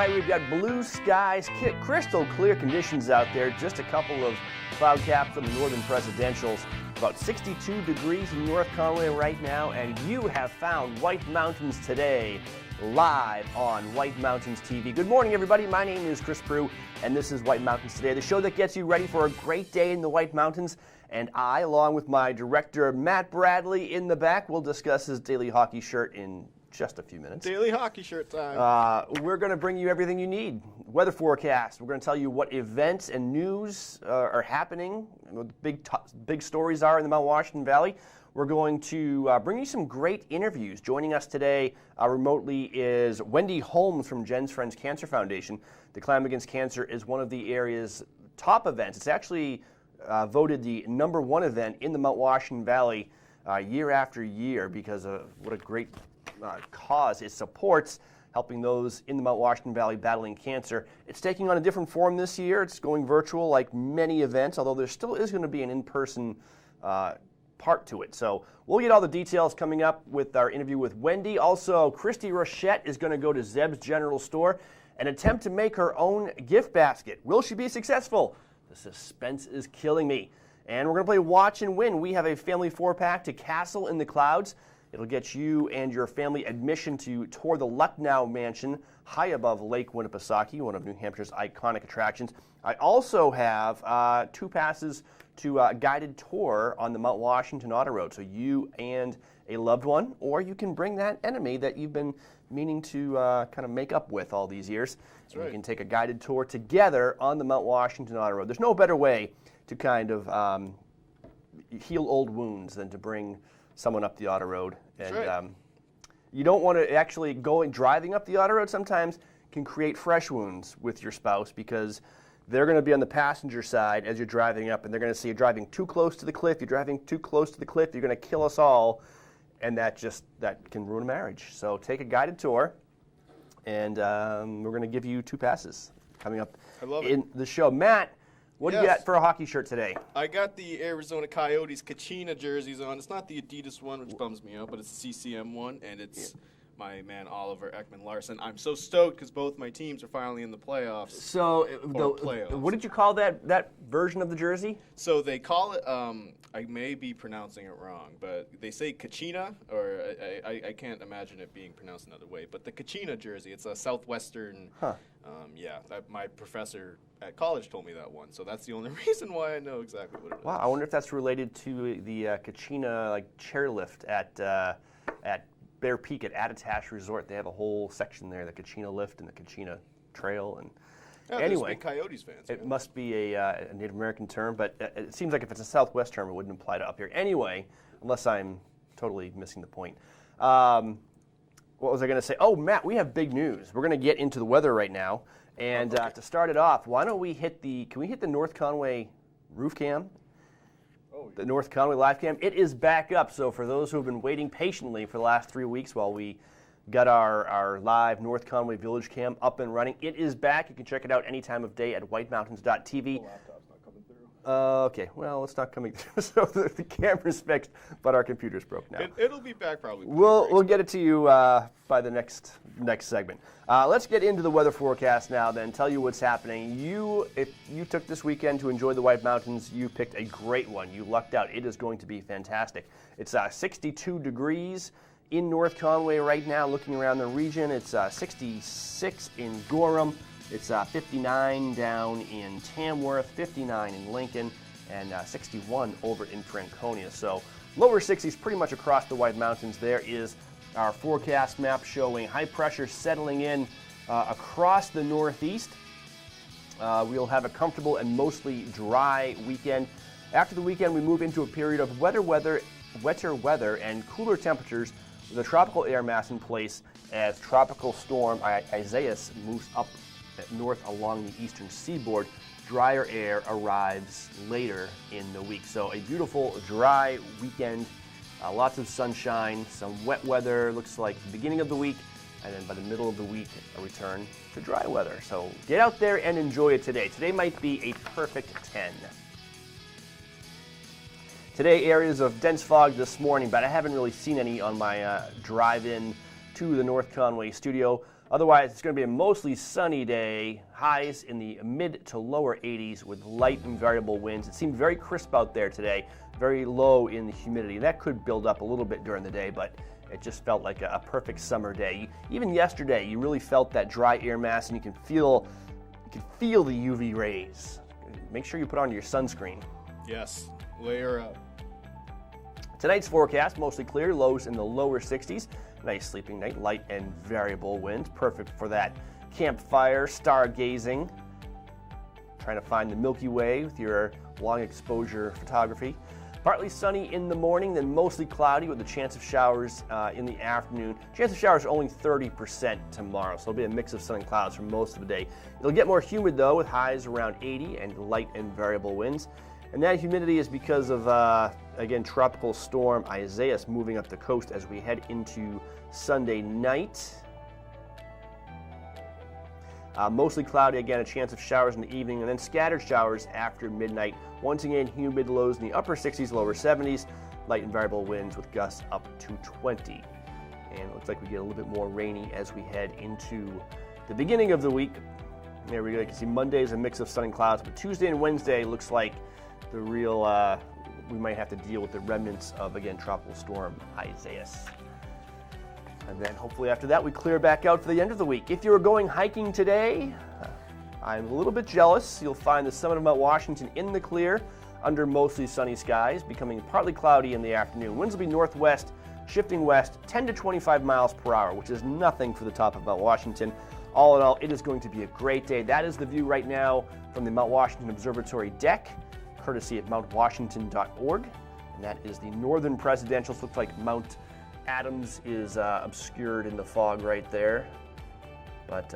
Tonight we've got blue skies, crystal clear conditions out there, just a couple of cloud caps on the northern presidentials. About 62 degrees in North Conway right now, and you have found White Mountains today, live on White Mountains TV. Good morning, everybody. My name is Chris Prue, and this is White Mountains Today, the show that gets you ready for a great day in the White Mountains. And I, along with my director, Matt Bradley, in the back, will discuss his daily hockey shirt in just a few minutes. Daily hockey shirt time. We're going to bring you everything you need. Weather forecast. We're going to tell you what events and news are happening, what the big stories are in the Mount Washington Valley. We're going to bring you some great interviews. Joining us today remotely is Wendy Holmes from Jen's Friends Cancer Foundation. The Climb Against Cancer is one of the area's top events. It's actually voted the #1 event in the Mount Washington Valley year after year because of what a great cause it supports, helping those in the Mount Washington Valley battling cancer. It's taking on a different form this year. It's going virtual like many events, although there still is going to be an in-person part to it. So we'll get all the details coming up with our interview with Wendy. Also, Christy Rochette is going to go to Zeb's General Store and attempt to make her own gift basket. Will she be successful? The suspense is killing me. And we're going to play Watch and Win. We have a family 4-pack to Castle in the Clouds. It'll get you and your family admission to tour the Lucknow Mansion high above Lake Winnipesaukee, one of New Hampshire's iconic attractions. I also have 2 passes to a guided tour on the Mount Washington Auto Road, so you and a loved one, or you can bring that enemy that you've been meaning to kind of make up with all these years. That's right. You can take a guided tour together on the Mount Washington Auto Road. There's no better way to kind of heal old wounds than to bring someone up the auto road. And right. You don't want to actually driving up the auto road sometimes can create fresh wounds with your spouse because they're going to be on the passenger side as you're driving up, and they're going to see you're driving too close to the cliff, you're driving too close to the cliff, you're going to kill us all, and that can ruin a marriage. So take a guided tour, and we're going to give you 2 passes coming up in the show. Matt, what do you got for a hockey shirt today? I got the Arizona Coyotes Kachina jerseys on. It's not the Adidas one, which bums me out, but it's the CCM one, and it's my man Oliver Ekman-Larsson. I'm so stoked because both my teams are finally in the playoffs. So, what did you call that version of the jersey? So they call it, I may be pronouncing it wrong, but they say Kachina, or I can't imagine it being pronounced another way, but the Kachina jersey, it's a southwestern, my professor at college told me that one, so that's the only reason why I know exactly what it is. Wow, I wonder if that's related to the Kachina chairlift at Bear Peak at Attitash Resort. They have a whole section there, the Kachina lift and the Kachina trail. And anyway, big Coyotes fans. It must be a Native American term, but it seems like if it's a Southwest term, it wouldn't apply to up here. Anyway, unless I'm totally missing the point. What was I going to say? Oh, Matt, we have big news. We're going to get into the weather right now. And to start it off, why don't we can we hit the North Conway roof cam? The North Conway live cam. It is back up. So for those who have been waiting patiently for the last 3 weeks while we got our live North Conway Village cam up and running, it is back. You can check it out any time of day at whitemountains.tv. The laptop's not coming through. Okay, well, it's not coming through. So the camera's fixed, but our computer's broke now. It'll be back probably. We'll get it to you by the next segment. Let's get into the weather forecast now then, tell you what's happening. If you took this weekend to enjoy the White Mountains, you picked a great one. You lucked out. It is going to be fantastic. It's 62 degrees in North Conway right now, looking around the region. It's 66 in Gorham. It's 59 down in Tamworth, 59 in Lincoln, and 61 over in Franconia. So lower 60s pretty much across the White Mountains. There is our forecast map showing high pressure settling in across the northeast. We'll have a comfortable and mostly dry weekend. After the weekend, we move into a period of wetter weather and cooler temperatures with a tropical air mass in place as tropical storm Isaias moves up north along the eastern seaboard. Drier air arrives later in the week. So a beautiful dry weekend, lots of sunshine, some wet weather, looks like the beginning of the week, and then by the middle of the week, a return to dry weather. So get out there and enjoy it today. Today might be a perfect 10. Today, areas of dense fog this morning, but I haven't really seen any on my drive-in to the North Conway studio. Otherwise, it's going to be a mostly sunny day, highs in the mid to lower 80s with light and variable winds. It seemed very crisp out there today, very low in the humidity. That could build up a little bit during the day, but it just felt like a perfect summer day. Even yesterday, you really felt that dry air mass, and you can feel the UV rays. Make sure you put on your sunscreen. Yes, layer up. Tonight's forecast, mostly clear, lows in the lower 60s. Nice sleeping night, light and variable winds. Perfect for that campfire, stargazing. Trying to find the Milky Way with your long exposure photography. Partly sunny in the morning, then mostly cloudy with a chance of showers in the afternoon. Chance of showers only 30% tomorrow, so it'll be a mix of sun and clouds for most of the day. It'll get more humid though, with highs around 80 and light and variable winds. And that humidity is because of, again, Tropical Storm Isaias moving up the coast as we head into Sunday night. Mostly cloudy, again, a chance of showers in the evening, and then scattered showers after midnight. Once again, humid, lows in the upper 60s, lower 70s, light and variable winds with gusts up to 20. And it looks like we get a little bit more rainy as we head into the beginning of the week. There we go. You can see Monday is a mix of sun and clouds, but Tuesday and Wednesday looks like the real, we might have to deal with the remnants of, again, Tropical Storm Isaias. And then hopefully after that we clear back out for the end of the week. If you were going hiking today, I'm a little bit jealous. You'll find the summit of Mount Washington in the clear under mostly sunny skies, becoming partly cloudy in the afternoon. Winds will be northwest, shifting west, 10 to 25 miles per hour, which is nothing for the top of Mount Washington. All in all, it is going to be a great day. That is the view right now from the Mount Washington Observatory deck, courtesy of mountwashington.org. And that is the northern presidential. It looks like Mount Adams is obscured in the fog right there. But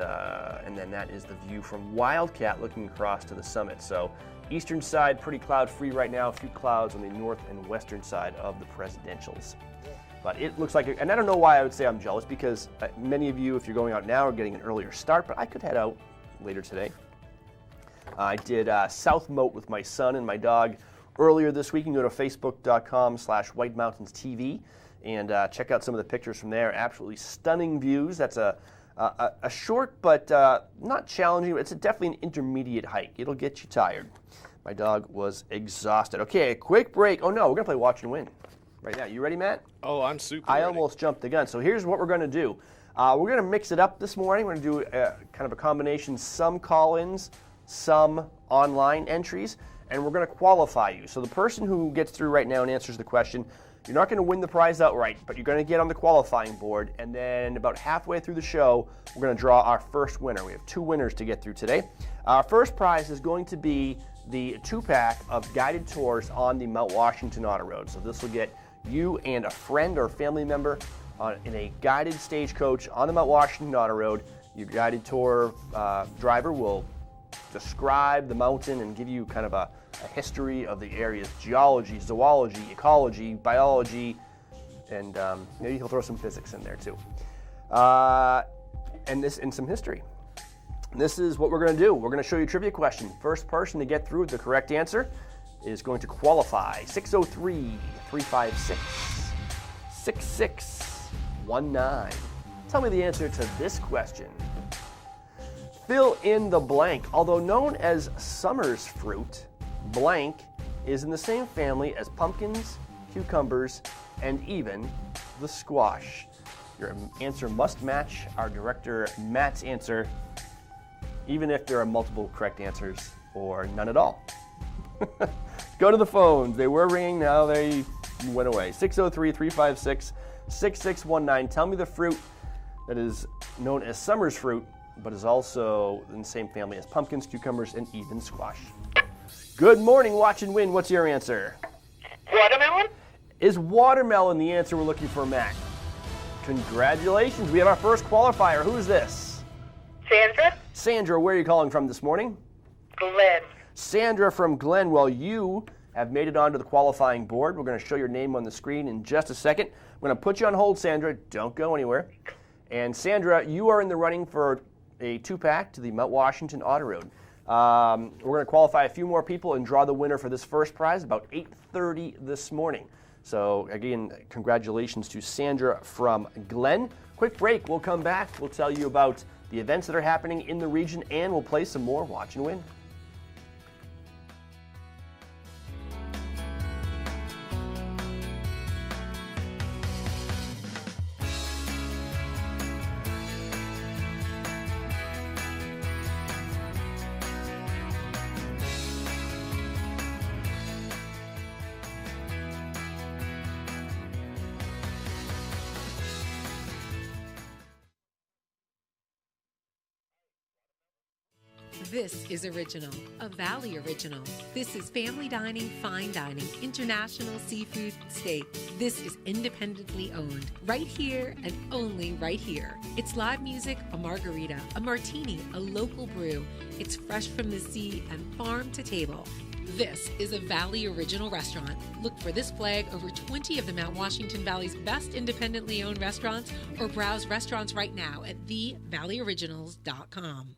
and then that is the view from Wildcat looking across to the summit. So eastern side pretty cloud free right now, a few clouds on the north and western side of the presidentials. But it looks like, and I don't know why I would say I'm jealous, because many of you, if you're going out now, are getting an earlier start, but I could head out later today. I did South Moat with my son and my dog earlier this week. You can go to facebook.com/White Mountains TV and check out some of the pictures from there. Absolutely stunning views. That's a short but not challenging. It's definitely an intermediate hike. It'll get you tired. My dog was exhausted. Okay, a quick break. Oh no, we're going to play Watch and Win right now. You ready, Matt? Oh, I'm super I ready. almost jumped the gun. So here's what we're going to do. We're going to mix it up this morning. We're going to do kind of a combination, some call-ins, some online entries, and we're going to qualify you. So the person who gets through right now and answers the question, you're not going to win the prize outright, but you're going to get on the qualifying board, and then about halfway through the show, we're going to draw our first winner. We have 2 winners to get through today. Our first prize is going to be the 2-pack of guided tours on the Mount Washington Auto Road. So this will get you and a friend or family member in a guided stagecoach on the Mount Washington Auto Road. Your guided tour driver will describe the mountain and give you kind of a history of the area's geology, zoology, ecology, biology, and maybe he'll throw some physics in there too. And some history. This is what we're going to do. We're going to show you a trivia question. First person to get through the correct answer is going to qualify. 603-356-6619. Tell me the answer to this question. Fill in the blank. Although known as summer's fruit, blank is in the same family as pumpkins, cucumbers, and even the squash. Your answer must match our director Matt's answer, even if there are multiple correct answers or none at all. Go to the phones. They were ringing, now they went away. 603-356-6619. Tell me the fruit that is known as summer's fruit, but is also in the same family as pumpkins, cucumbers, and even squash. Good morning, Watch and Win. What's your answer? Watermelon? Is watermelon the answer we're looking for, Matt? Congratulations. We have our first qualifier. Who is this? Sandra? Sandra, where are you calling from this morning? Glenn. Sandra from Glen. Well, you have made it onto the qualifying board. We're going to show your name on the screen in just a second. I'm going to put you on hold, Sandra. Don't go anywhere. And Sandra, you are in the running for a 2-pack to the Mount Washington Auto Road. We're going to qualify a few more people and draw the winner for this first prize about 8:30 this morning. So again, congratulations to Sandra from Glen. Quick break. We'll come back. We'll tell you about the events that are happening in the region, and we'll play some more Watch and Win. This is Original, a Valley original. This is family dining, fine dining, international seafood steak. This is independently owned, right here and only right here. It's live music, a margarita, a martini, a local brew. It's fresh from the sea and farm to table. This is a Valley Original restaurant. Look for this flag over 20 of the Mount Washington Valley's best independently owned restaurants, or browse restaurants right now at thevalleyoriginals.com.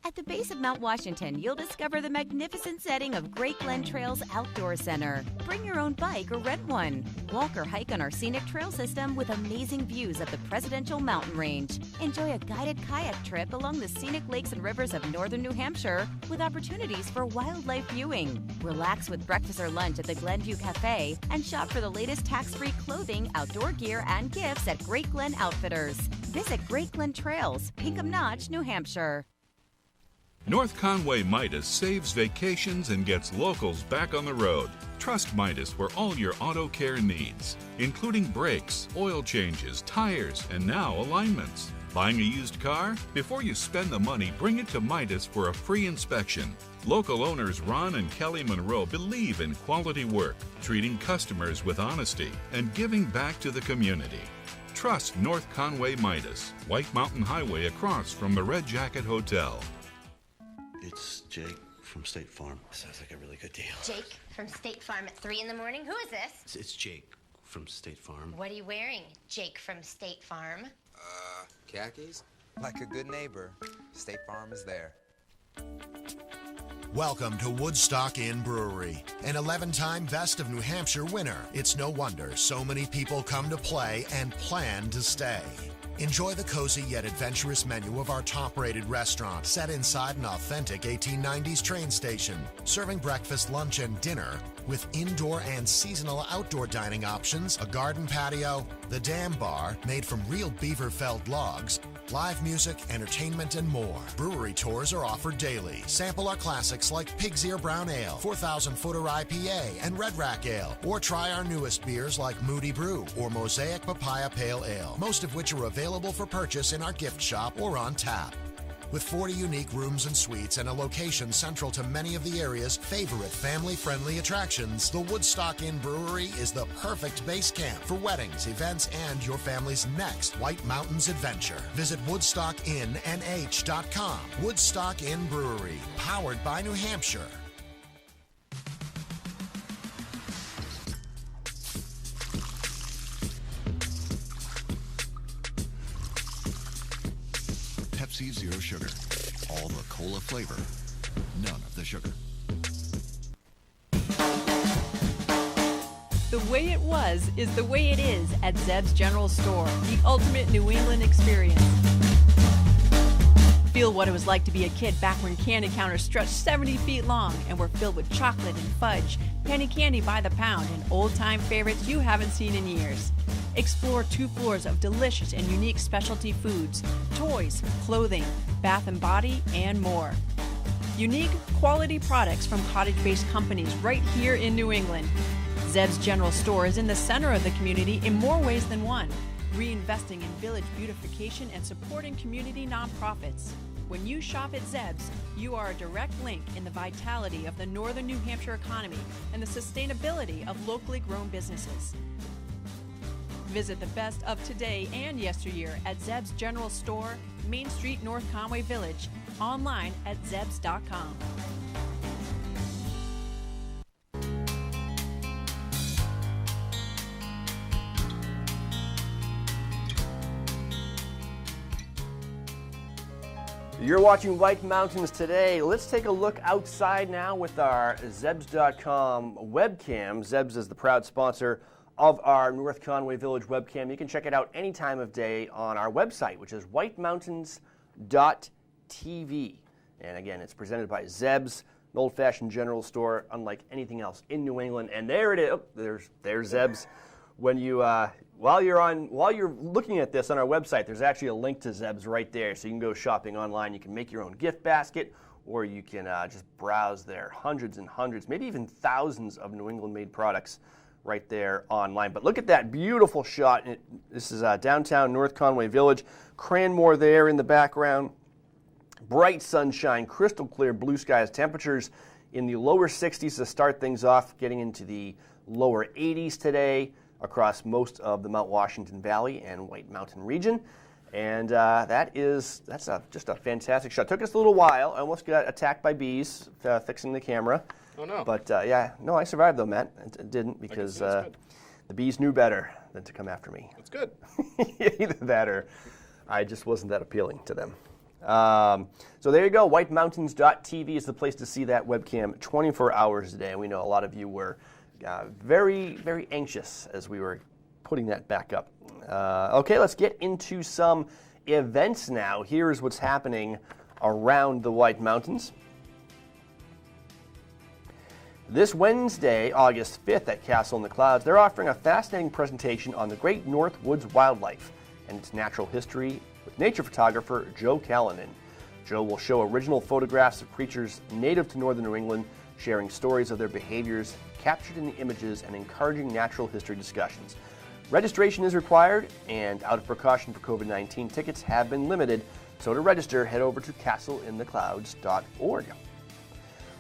At the base of Mount Washington, you'll discover the magnificent setting of Great Glen Trail's Outdoor Center. Bring your own bike or rent one. Walk or hike on our scenic trail system with amazing views of the Presidential Mountain Range. Enjoy a guided kayak trip along the scenic lakes and rivers of northern New Hampshire with opportunities for wildlife viewing. Relax with breakfast or lunch at the Glenview Cafe and shop for the latest tax-free clothing, outdoor gear, and gifts at Great Glen Outfitters. Visit Great Glen Trails, Pinkham Notch, New Hampshire. North Conway Midas saves vacations and gets locals back on the road. Trust Midas for all your auto care needs, including brakes, oil changes, tires, and now alignments. Buying a used car? Before you spend the money, bring it to Midas for a free inspection. Local owners Ron and Kelly Monroe believe in quality work, treating customers with honesty, and giving back to the community. Trust North Conway Midas, White Mountain Highway across from the Red Jacket Hotel. It's Jake from State Farm. Sounds like a really good deal. Jake from State Farm at 3 in the morning? Who is this? It's Jake from State Farm. What are you wearing, Jake from State Farm? Khakis? Like a good neighbor, State Farm is there. Welcome to Woodstock Inn Brewery, an 11-time Best of New Hampshire winner. It's no wonder so many people come to play and plan to stay. Enjoy the cozy yet adventurous menu of our top-rated restaurant set inside an authentic 1890s train station, serving breakfast, lunch, and dinner with indoor and seasonal outdoor dining options, a garden patio, the Dam Bar made from real beaver-felled logs, live music, entertainment, and more. Brewery tours are offered daily. Sample our classics like Pig's Ear Brown Ale, 4,000-footer IPA, and Red Rack Ale. Or try our newest beers like Moody Brew or Mosaic Papaya Pale Ale, most of which are available for purchase in our gift shop or on tap. With 40 unique rooms and suites and a location central to many of the area's favorite family-friendly attractions, the Woodstock Inn Brewery is the perfect base camp for weddings, events, and your family's next White Mountains adventure. Visit WoodstockInNH.com. Woodstock Inn Brewery, powered by New Hampshire. Pepsi Zero Sugar. All the cola flavor, none of the sugar. The way it was is the way it is at Zeb's General Store, the ultimate New England experience. Feel what it was like to be a kid back when candy counters stretched 70 feet long and were filled with chocolate and fudge, penny candy by the pound, and old-time favorites you haven't seen in years. Explore 2 floors of delicious and unique specialty foods, toys, clothing, bath and body, and more. Unique, quality products from cottage-based companies right here in New England. Zeb's General Store is in the center of the community in more ways than one, reinvesting in village beautification and supporting community nonprofits. When you shop at Zeb's, you are a direct link in the vitality of the northern New Hampshire economy and the sustainability of locally grown businesses. Visit the best of today and yesteryear at Zeb's General Store, Main Street, North Conway Village, online at zebs.com. You're watching White Mountains Today. Let's take a look outside now with our Zebs.com webcam. Zebs is the proud sponsor of our North Conway Village webcam. You can check it out any time of day on our website, which is whitemountains.tv. And again, it's presented by Zeb's, an old-fashioned general store, unlike anything else in New England. And there it is. Oh, there's Zeb's. When you while you're looking at this on our website, there's actually a link to Zeb's right there, so you can go shopping online. You can make your own gift basket, or you can just browse their hundreds and hundreds, maybe even thousands of New England-made products right there online. But look at that beautiful shot. This is downtown North Conway Village. Cranmore there in the background. Bright sunshine, crystal clear blue skies. Temperatures in the lower 60s to start things off, getting into the lower 80s today across most of the Mount Washington Valley and White Mountain region. And that's just a fantastic shot. Took us a little while. I almost got attacked by bees fixing the camera. Oh, no. But no, I survived though, Matt. I didn't because the bees knew better than to come after me. That's good. Either that or I just wasn't that appealing to them. So there you go. Whitemountains.tv is the place to see that webcam 24 hours a day. And we know a lot of you were very, very anxious as we were putting that back up. Okay, let's get into some events now. Here's what's happening around the White Mountains. This Wednesday, August 5th at Castle in the Clouds, they're offering a fascinating presentation on the Great North Woods wildlife and its natural history with nature photographer Joe Callanan. Joe will show original photographs of creatures native to northern New England, sharing stories of their behaviors captured in the images and encouraging natural history discussions. Registration is required, and out of precaution for COVID-19, tickets have been limited, so to register, head over to castleintheclouds.org.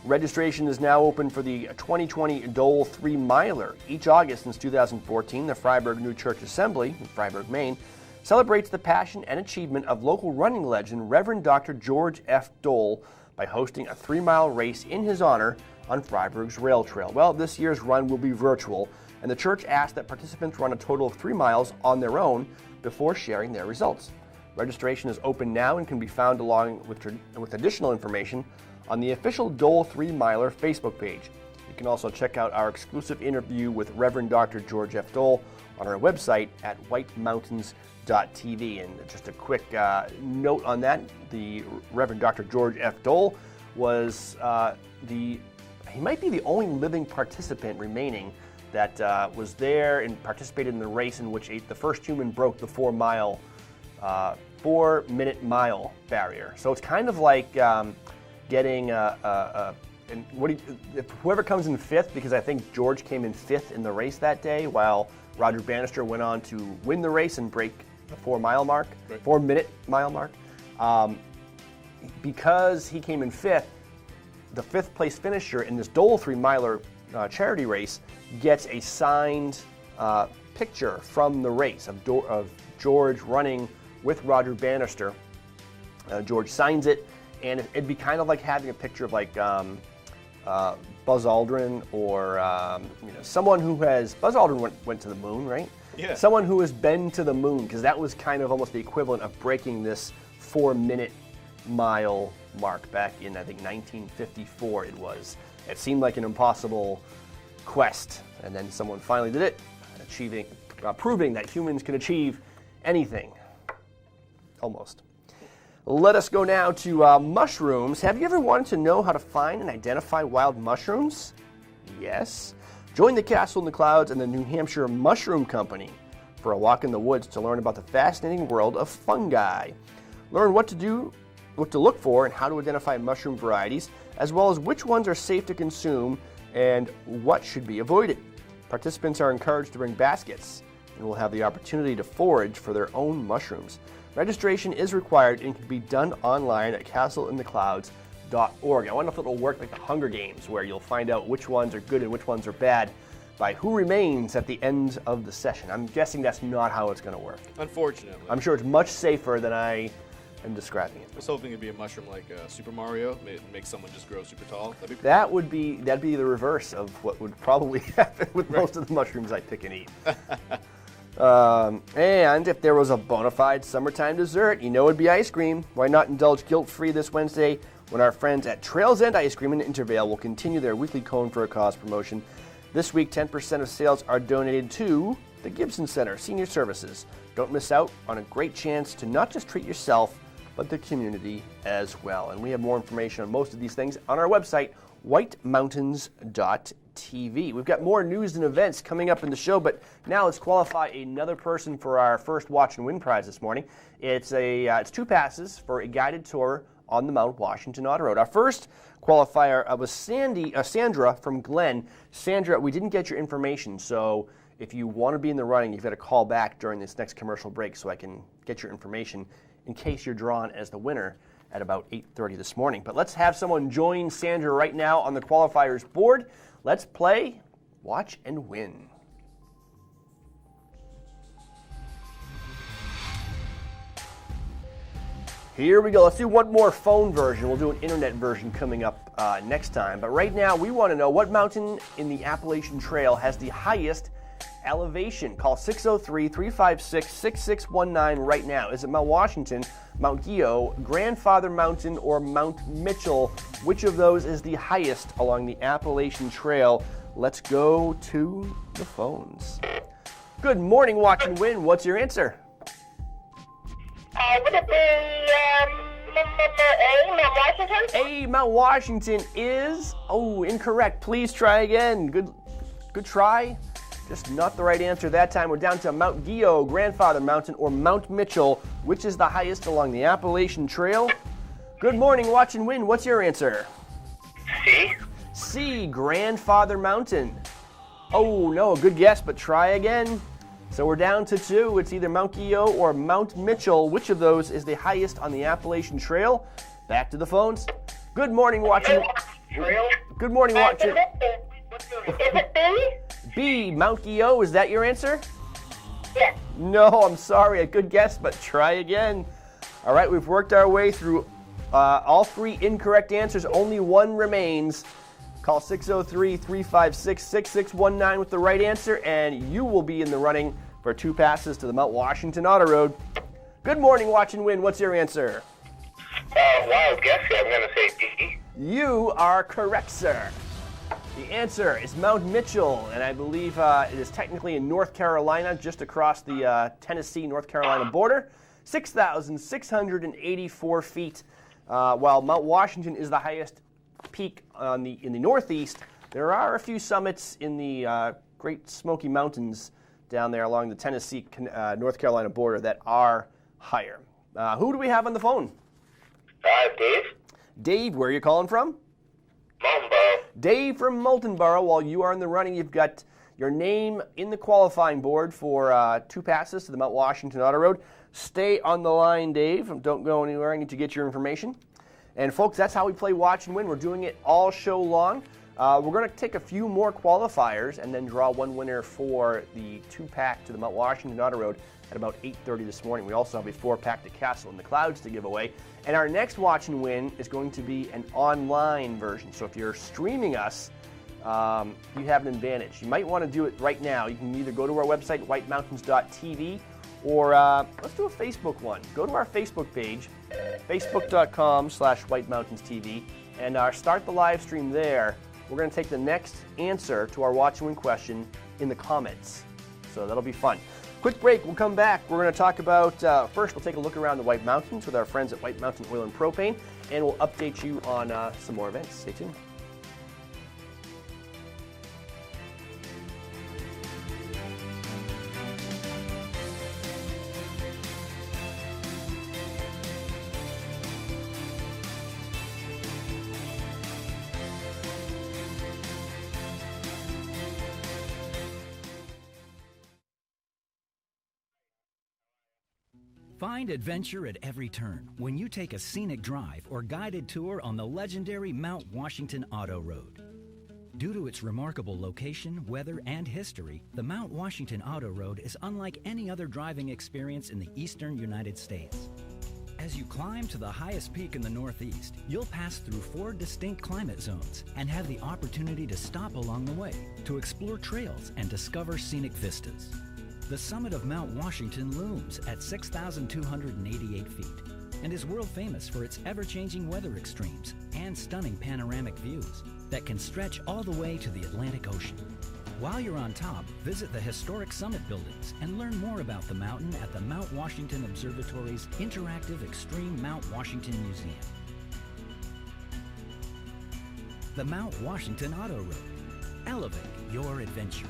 Registration is now open for the 2020 DOLE 3-miler. Each August since 2014, the FRYEBURG New Church Assembly in Fryeburg, Maine, celebrates the passion and achievement of local running legend Reverend Dr. George F. Dole by hosting a 3-mile race in his honor on Fryeburg's Rail Trail. Well, this year's run will be virtual, and the church asked that participants run a total of 3 miles on their own before sharing their results. Registration is open now and can be found along with additional information on the official DOLE 3-miler Facebook page. You can also check out our exclusive interview with Reverend Dr. George F. Dole on our website at whitemountains.tv. And just a quick note on that, the Reverend Dr. George F. Dole was he might be the only living participant remaining that was there and participated in the race in which the first human broke the 4-minute mile barrier. So it's kind of like getting whoever comes in fifth, because I think George came in fifth in the race that day, while Roger Bannister went on to win the race and break the 4-minute mile mark. Because he came in fifth, the fifth place finisher in this DOLE 3-miler charity race gets a signed picture from the race of George running with Roger Bannister. George signs it, and it'd be kind of like having a picture of like Buzz Aldrin or someone who has, Buzz Aldrin went to the moon, right? Yeah. Someone who has been to the moon, because that was kind of almost the equivalent of breaking this 4-minute mile mark back in, I think, 1954 it was. It seemed like an impossible quest, and then someone finally did it, proving that humans can achieve anything. Almost. Let us go now to mushrooms. Have you ever wanted to know how to find and identify wild mushrooms? Yes. Join the Castle in the Clouds and the New Hampshire Mushroom Company for a walk in the woods to learn about the fascinating world of fungi. Learn what to look for and how to identify mushroom varieties, as well as which ones are safe to consume and what should be avoided. Participants are encouraged to bring baskets and will have the opportunity to forage for their own mushrooms. Registration is required and can be done online at castleintheclouds.org. I wonder if it'll work like the Hunger Games, where you'll find out which ones are good and which ones are bad by who remains at the end of the session. I'm guessing that's not how it's going to work. Unfortunately. I'm sure it's much safer than I am describing it. I was hoping it'd be a mushroom like Super Mario, make someone just grow super tall. That'd be the reverse of what would probably happen with most of the mushrooms I pick and eat. And if there was a bona fide summertime dessert, it'd be ice cream. Why not indulge guilt-free this Wednesday when our friends at Trails End Ice Cream in Intervale will continue their weekly Cone for a Cause promotion. This week, 10% of sales are donated to the Gibson Center Senior Services. Don't miss out on a great chance to not just treat yourself, but the community as well. And we have more information on most of these things on our website, whitemountains.tv. We've got more news and events coming up in the show, but now let's qualify another person for our first Watch and Win prize this morning. It's 2 passes for a guided tour on the Mount Washington Auto Road. Our first qualifier was Sandra from Glen. Sandra, we didn't get your information, so if you want to be in the running, you've got to call back during this next commercial break so I can get your information in case you're drawn as the winner at about 8:30 this morning. But let's have someone join Sandra right now on the qualifiers board. Let's play Watch and Win. Here we go. Let's do one more phone version. We'll do an internet version coming up next time. But right now, we want to know what mountain in the Appalachian Trail has the highest elevation. Call 603-356-6619 right now. Is it Mount Washington, Mount Geo, Grandfather Mountain, or Mount Mitchell? Which of those is the highest along the Appalachian Trail? Let's go to the phones. Good morning, Watch and Win. What's your answer? Would it be A, Mount Washington? A, Mount Washington is, incorrect. Please try again. Good try. Just not the right answer that time. We're down to Mount Geo, Grandfather Mountain, or Mount Mitchell. Which is the highest along the Appalachian Trail? Good morning, Watch and Win. What's your answer? C. C, Grandfather Mountain. Oh, no, good guess, but try again. So we're down to 2. It's either Mount Geo or Mount Mitchell. Which of those is the highest on the Appalachian Trail? Back to the phones. Good morning, Watch and Win. Good morning, Watch and Win. Is it B? B, Mount Geo. Is that your answer? Yes. No, I'm sorry. A good guess, but try again. All right, we've worked our way through all 3 incorrect answers. Only 1 remains. Call 603-356-6619 with the right answer, and you will be in the running for 2 passes to the Mount Washington Auto Road. Good morning, Watch and Win. What's your answer? Wild guess. I'm going to say D. You are correct, sir. The answer is Mount Mitchell, and I believe it is technically in North Carolina, just across the Tennessee-North Carolina border. 6,684 feet, while Mount Washington is the highest peak in the northeast. There are a few summits in the Great Smoky Mountains down there along the Tennessee-North Carolina border that are higher. Who do we have on the phone? Dave. Dave, where are you calling from? Moultonboro. Dave from Moultonboro. While you are in the running, you've got your name in the qualifying board for 2 passes to the Mount Washington Auto Road. Stay on the line, Dave. Don't go anywhere. I need to get your information. And folks, that's how we play Watch and Win. We're doing it all show long. We're going to take a few more qualifiers and then draw 1 winner for the 2-pack to the Mount Washington Auto Road at about 8:30 this morning. We also have a 4-pack to Castle in the Clouds to give away. And our next Watch and Win is going to be an online version. So if you're streaming us, you have an advantage. You might want to do it right now. You can either go to our website, whitemountains.tv, or let's do a Facebook one. Go to our Facebook page, facebook.com/whitemountainstv, and start the live stream there. We're going to take the next answer to our Watch and Win question in the comments. So that'll be fun. Quick break. We'll come back. We're going to talk about, first we'll take a look around the White Mountains with our friends at White Mountain Oil and Propane, and we'll update you on some more events. Stay tuned. Find adventure at every turn when you take a scenic drive or guided tour on the legendary Mount Washington Auto Road. Due to its remarkable location, weather, and history, the Mount Washington Auto Road is unlike any other driving experience in the eastern United States. As you climb to the highest peak in the Northeast, you'll pass through 4 distinct climate zones and have the opportunity to stop along the way to explore trails and discover scenic vistas. The summit of Mount Washington looms at 6,288 feet and is world famous for its ever-changing weather extremes and stunning panoramic views that can stretch all the way to the Atlantic Ocean. While you're on top, visit the historic summit buildings and learn more about the mountain at the Mount Washington Observatory's interactive Extreme Mount Washington Museum. The Mount Washington Auto Road. Elevate your adventure.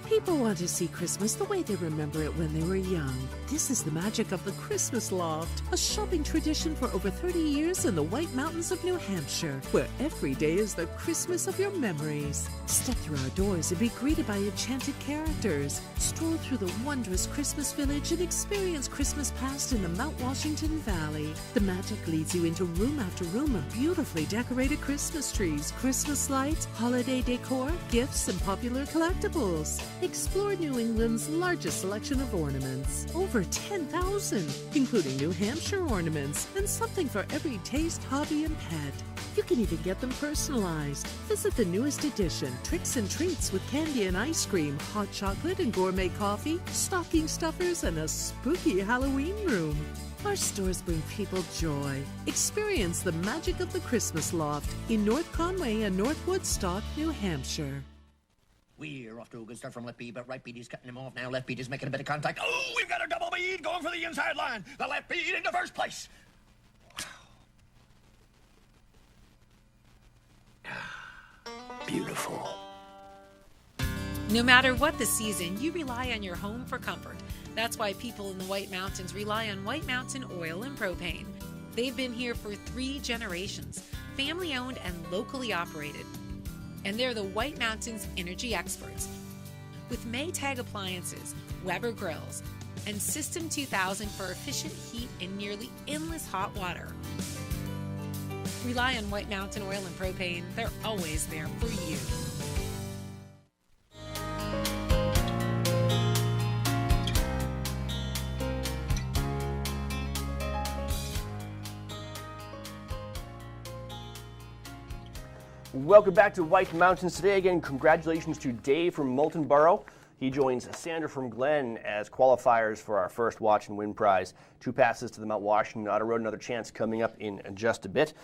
People want to see Christmas the way they remember it when they were young. This is the magic of the Christmas Loft, a shopping tradition for over 30 years in the White Mountains of New Hampshire, where every day is the Christmas of your memories. Step through our doors and be greeted by enchanted characters. Stroll through the wondrous Christmas village and experience Christmas past in the Mount Washington Valley. The magic leads you into room after room of beautifully decorated Christmas trees, Christmas lights, holiday decor, gifts, and popular collectibles. Explore New England's largest selection of ornaments, over 10,000, including New Hampshire ornaments, and something for every taste, hobby, and pet. You can even get them personalized. Visit the newest edition, Tricks and Treats with candy and ice cream, hot chocolate and gourmet coffee, stocking stuffers, and a spooky Halloween room. Our stores bring people joy. Experience the magic of the Christmas Loft in North Conway and North Woodstock, New Hampshire. We're off to a good start from left bead, but right bead is cutting him off now. Left bead is making a bit of contact. Oh, we've got a double bead going for the inside line. The left bead into first place. Beautiful. No matter what the season, you rely on your home for comfort. That's why people in the White Mountains rely on White Mountain Oil and Propane. They've been here for 3 generations, family-owned and locally operated. And they're the White Mountains energy experts. With Maytag appliances, Weber grills, and System 2000 for efficient heat and nearly endless hot water. Rely on White Mountain Oil and Propane. They're always there for you. Welcome back to White Mountains today. Again, congratulations to Dave from Moulton Borough. He joins Sandra from Glen as qualifiers for our first Watch and Win prize. 2 passes to the Mount Washington Auto Road. Another chance coming up in just a bit.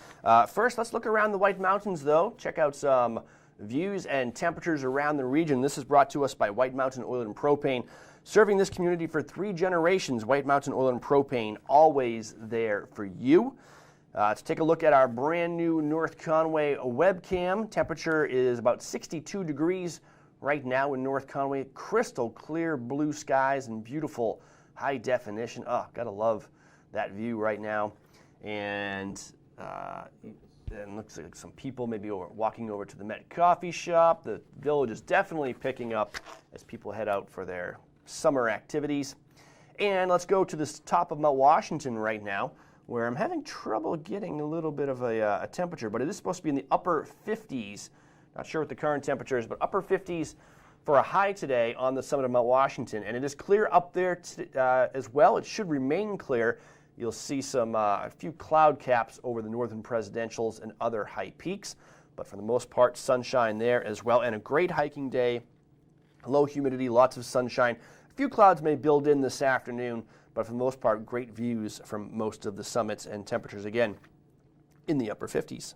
First, let's look around the White Mountains, though. Check out some views and temperatures around the region. This is brought to us by White Mountain Oil and Propane. Serving this community for 3 generations, White Mountain Oil and Propane, always there for you. Let's take a look at our brand new North Conway webcam. Temperature is about 62 degrees right now in North Conway. Crystal clear blue skies and beautiful high definition. Oh, gotta love that view right now. And it looks like some people maybe walking over to the Met Coffee Shop. The village is definitely picking up as people head out for their summer activities. And let's go to the top of Mount Washington right now, where I'm having trouble getting a little bit of a temperature, but it is supposed to be in the upper 50s. Not sure what the current temperature is, but upper 50s for a high today on the summit of Mount Washington. And it is clear up there as well. It should remain clear. You'll see a few cloud caps over the northern presidentials and other high peaks, but for the most part, sunshine there as well. And a great hiking day, low humidity, lots of sunshine. A few clouds may build in this afternoon, but for the most part, great views from most of the summits and temperatures, again, in the upper 50s.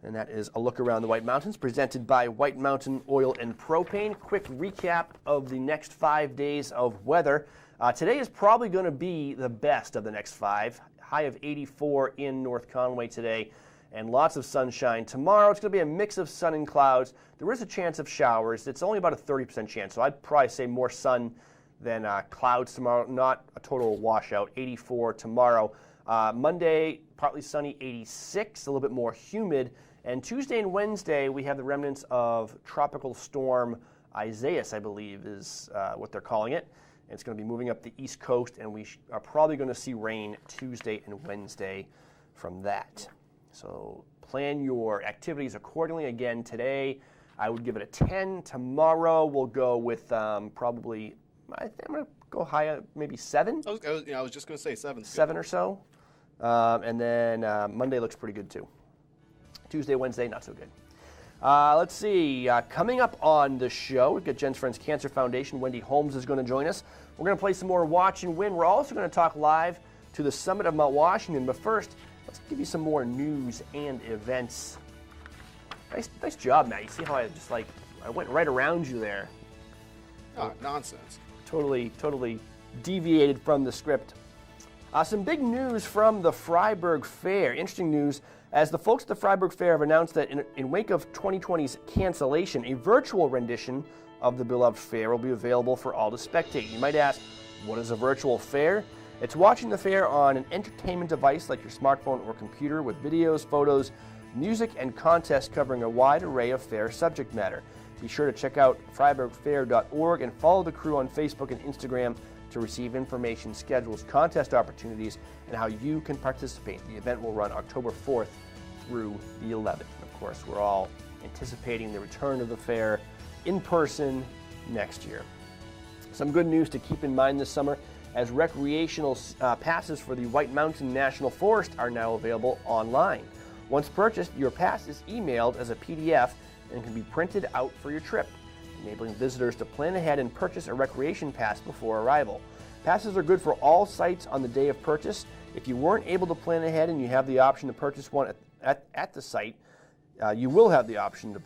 And that is a look around the White Mountains presented by White Mountain Oil and Propane. Quick recap of the next 5 days of weather. Today is probably going to be the best of the next 5. High of 84 in North Conway today, and lots of sunshine. Tomorrow, it's going to be a mix of sun and clouds. There is a chance of showers. It's only about a 30% chance, so I'd probably say more sun than clouds tomorrow. Not a total washout. 84 tomorrow. Monday, partly sunny, 86, a little bit more humid. And Tuesday and Wednesday, we have the remnants of Tropical Storm Isaias, I believe, is what they're calling it. And it's going to be moving up the East Coast, and we are probably going to see rain Tuesday and Wednesday from that. So plan your activities accordingly. Again, today, I would give it a 10. Tomorrow, we'll go with probably, I'm going to go high, maybe 7. I was just going to say 7. 7 or so. And then Monday looks pretty good, too. Tuesday, Wednesday, not so good. Let's see. Coming up on the show, we've got Jen's Friends Cancer Foundation. Wendy Holmes is going to join us. We're going to play some more Watch and Win. We're also going to talk live to the summit of Mount Washington. But first, let's give you some more news and events. Nice job, Matt. You see how I went right around you there. Oh, nonsense. Totally deviated from the script. Some big news from the FRYEBURG Fair. Interesting news, as the folks at the FRYEBURG Fair have announced that in wake of 2020's cancellation, a virtual rendition of the beloved fair will be available for all to spectate. You might ask, what is a virtual fair? It's watching the fair on an entertainment device like your smartphone or computer with videos, photos, music, and contests covering a wide array of fair subject matter. Be sure to check out FRYEBURGFair.org and follow the crew on Facebook and Instagram to receive information, schedules, contest opportunities, and how you can participate. The event will run October 4th through the 11th. Of course, we're all anticipating the return of the fair in person next year. Some good news to keep in mind this summer, as recreational passes for the White Mountain National Forest are now available online. Once purchased, your pass is emailed as a PDF and can be printed out for your trip, enabling visitors to plan ahead and purchase a recreation pass before arrival. Passes are good for all sites on the day of purchase. If you weren't able to plan ahead and you have the option to purchase one at the site, you will have the option to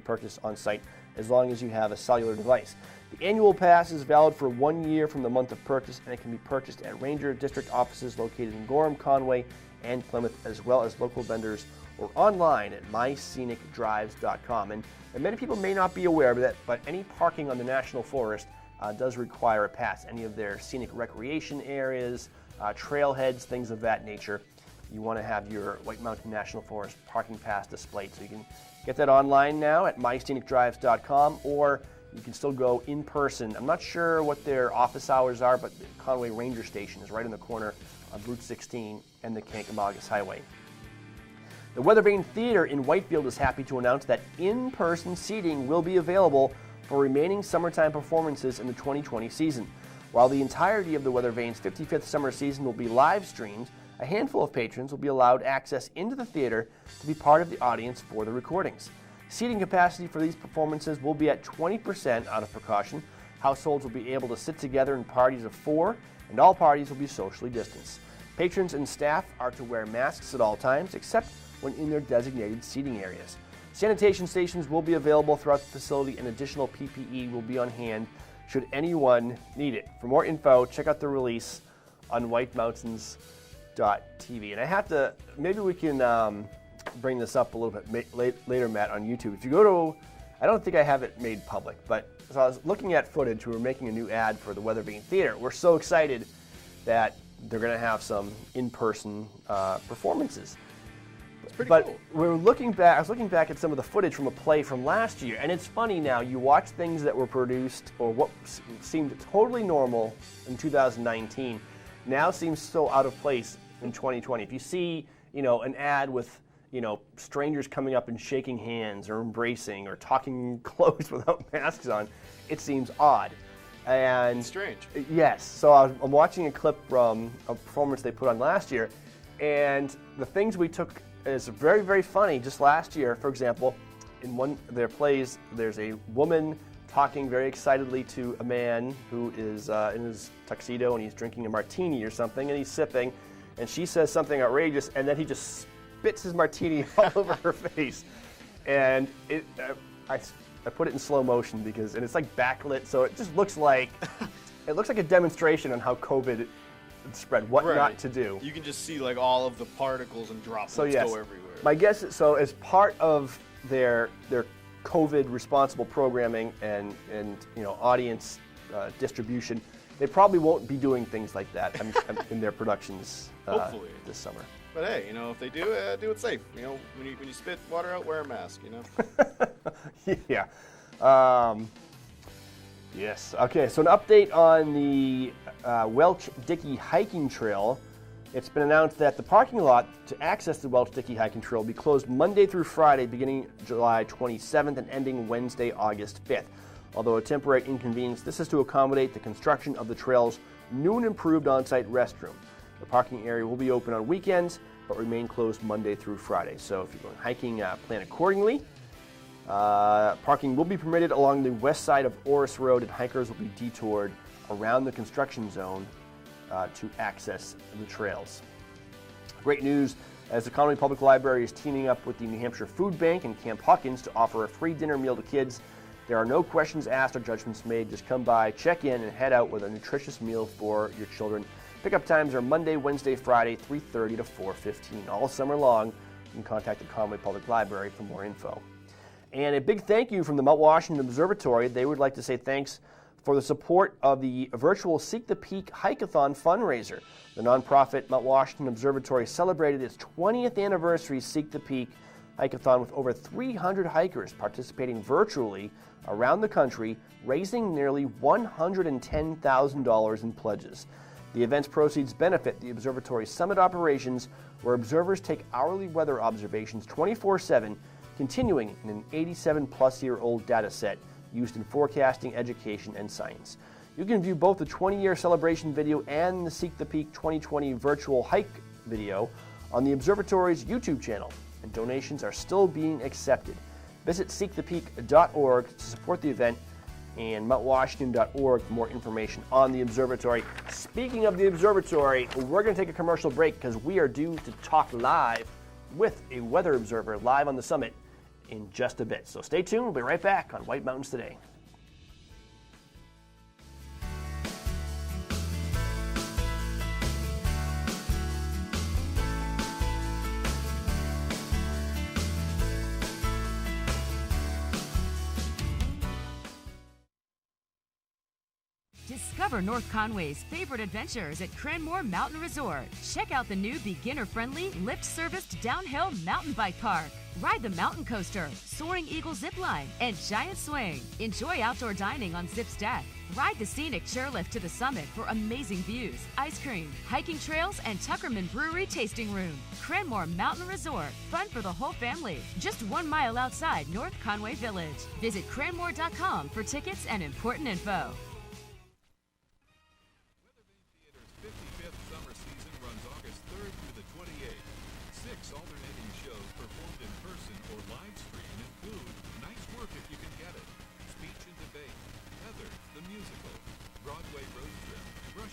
purchase on site as long as you have a cellular device. The annual pass is valid for 1 year from the month of purchase, and it can be purchased at Ranger District offices located in Gorham, Conway, and Plymouth, as well as local vendors or online at myscenicdrives.com. And many people may not be aware of that, but any parking on the National Forest does require a pass. Any of their scenic recreation areas, trailheads, things of that nature, you want to have your White Mountain National Forest parking pass displayed. So you can get that online now at myscenicdrives.com, or you can still go in person. I'm not sure what their office hours are, but the Conway Ranger Station is right in the corner of Route 16 and the Kancamagus Highway. The Weathervane Theater in Whitefield is happy to announce that in-person seating will be available for remaining summertime performances in the 2020 season. While the entirety of the Weathervane's 55th summer season will be live streamed, a handful of patrons will be allowed access into the theater to be part of the audience for the recordings. Seating capacity for these performances will be at 20% out of precaution. Households will be able to sit together in parties of 4, and all parties will be socially distanced. Patrons and staff are to wear masks at all times, except when in their designated seating areas. Sanitation stations will be available throughout the facility, and additional PPE will be on hand should anyone need it. For more info, check out the release on whitemountains.tv. And I have to, maybe we can bring this up a little bit later, Matt, on YouTube. If you go to, I don't think I have it made public, but so I was looking at footage. We were making a new ad for the Weathervane Theater. We're so excited that they're going to have some in-person performances. But cool. I was looking back at some of the footage from a play from last year, and it's funny now, you watch things that were produced, or what seemed totally normal in 2019, now seems so out of place in 2020. If you see, an ad with, strangers coming up and shaking hands, or embracing, or talking close without masks on, it seems odd. And strange. Yes, so I'm watching a clip from a performance they put on last year, and the things we took is very, very funny. Just last year, for example, in one of their plays, there's a woman talking very excitedly to a man who is in his tuxedo, and he's drinking a martini or something, and he's sipping, and she says something outrageous, and then he just spits his martini all over her face. And I put it in slow motion and it's like backlit, so it just looks like a demonstration on how COVID spread, what not to do. You can just see like all of the particles and droplets go everywhere. My guess is, so as part of their COVID responsible programming and audience distribution, they probably won't be doing things like that in their productions Hopefully this summer. But hey, if they do it safe. When you spit water out, wear a mask. Yeah. Yes. Okay. So an update on the Welch Dickey hiking trail. It's been announced that the parking lot to access the Welch Dickey hiking trail will be closed Monday through Friday, beginning July 27th and ending Wednesday, August 5th. Although a temporary inconvenience, this is to accommodate the construction of the trail's new and improved on-site restroom. The parking area will be open on weekends, but remain closed Monday through Friday. So if you're going hiking, plan accordingly. Parking will be permitted along the west side of Orris Road, and hikers will be detoured around the construction zone to access the trails. Great news, as the Conway Public Library is teaming up with the New Hampshire Food Bank and Camp Hawkins to offer a free dinner meal to kids. There are no questions asked or judgments made. Just come by, check in, and head out with a nutritious meal for your children. Pickup times are Monday, Wednesday, Friday, 3:30 to 4:15. All summer long. You can contact the Conway Public Library for more info. And a big thank you from the Mount Washington Observatory. They would like to say thanks for the support of the virtual Seek the Peak Hike-a-thon fundraiser. The nonprofit Mount Washington Observatory celebrated its 20th anniversary Seek the Peak Hike-a-thon with over 300 hikers participating virtually around the country, raising nearly $110,000 in pledges. The event's proceeds benefit the observatory's summit operations, where observers take hourly weather observations 24/7, continuing in an 87-plus-year-old data set used in forecasting, education, and science. You can view both the 20-year celebration video and the Seek the Peak 2020 virtual hike video on the observatory's YouTube channel, and donations are still being accepted. Visit seekthepeak.org to support the event, and mountwashington.org for more information on the observatory. Speaking of the observatory, we're going to take a commercial break because we are due to talk live with a weather observer live on the summit in just a bit. So stay tuned. We'll be right back on White Mountains Today. Discover North Conway's favorite adventures at Cranmore Mountain Resort. Check out the new beginner-friendly, lift-serviced downhill mountain bike park. Ride the mountain coaster, Soaring Eagle zip line, and giant swing. Enjoy outdoor dining on Zip's deck. Ride the scenic chairlift to the summit for amazing views, ice cream, hiking trails, and Tuckerman Brewery tasting room. Cranmore Mountain Resort. Fun for the whole family. Just 1 mile outside North Conway Village. Visit cranmore.com for tickets and important info.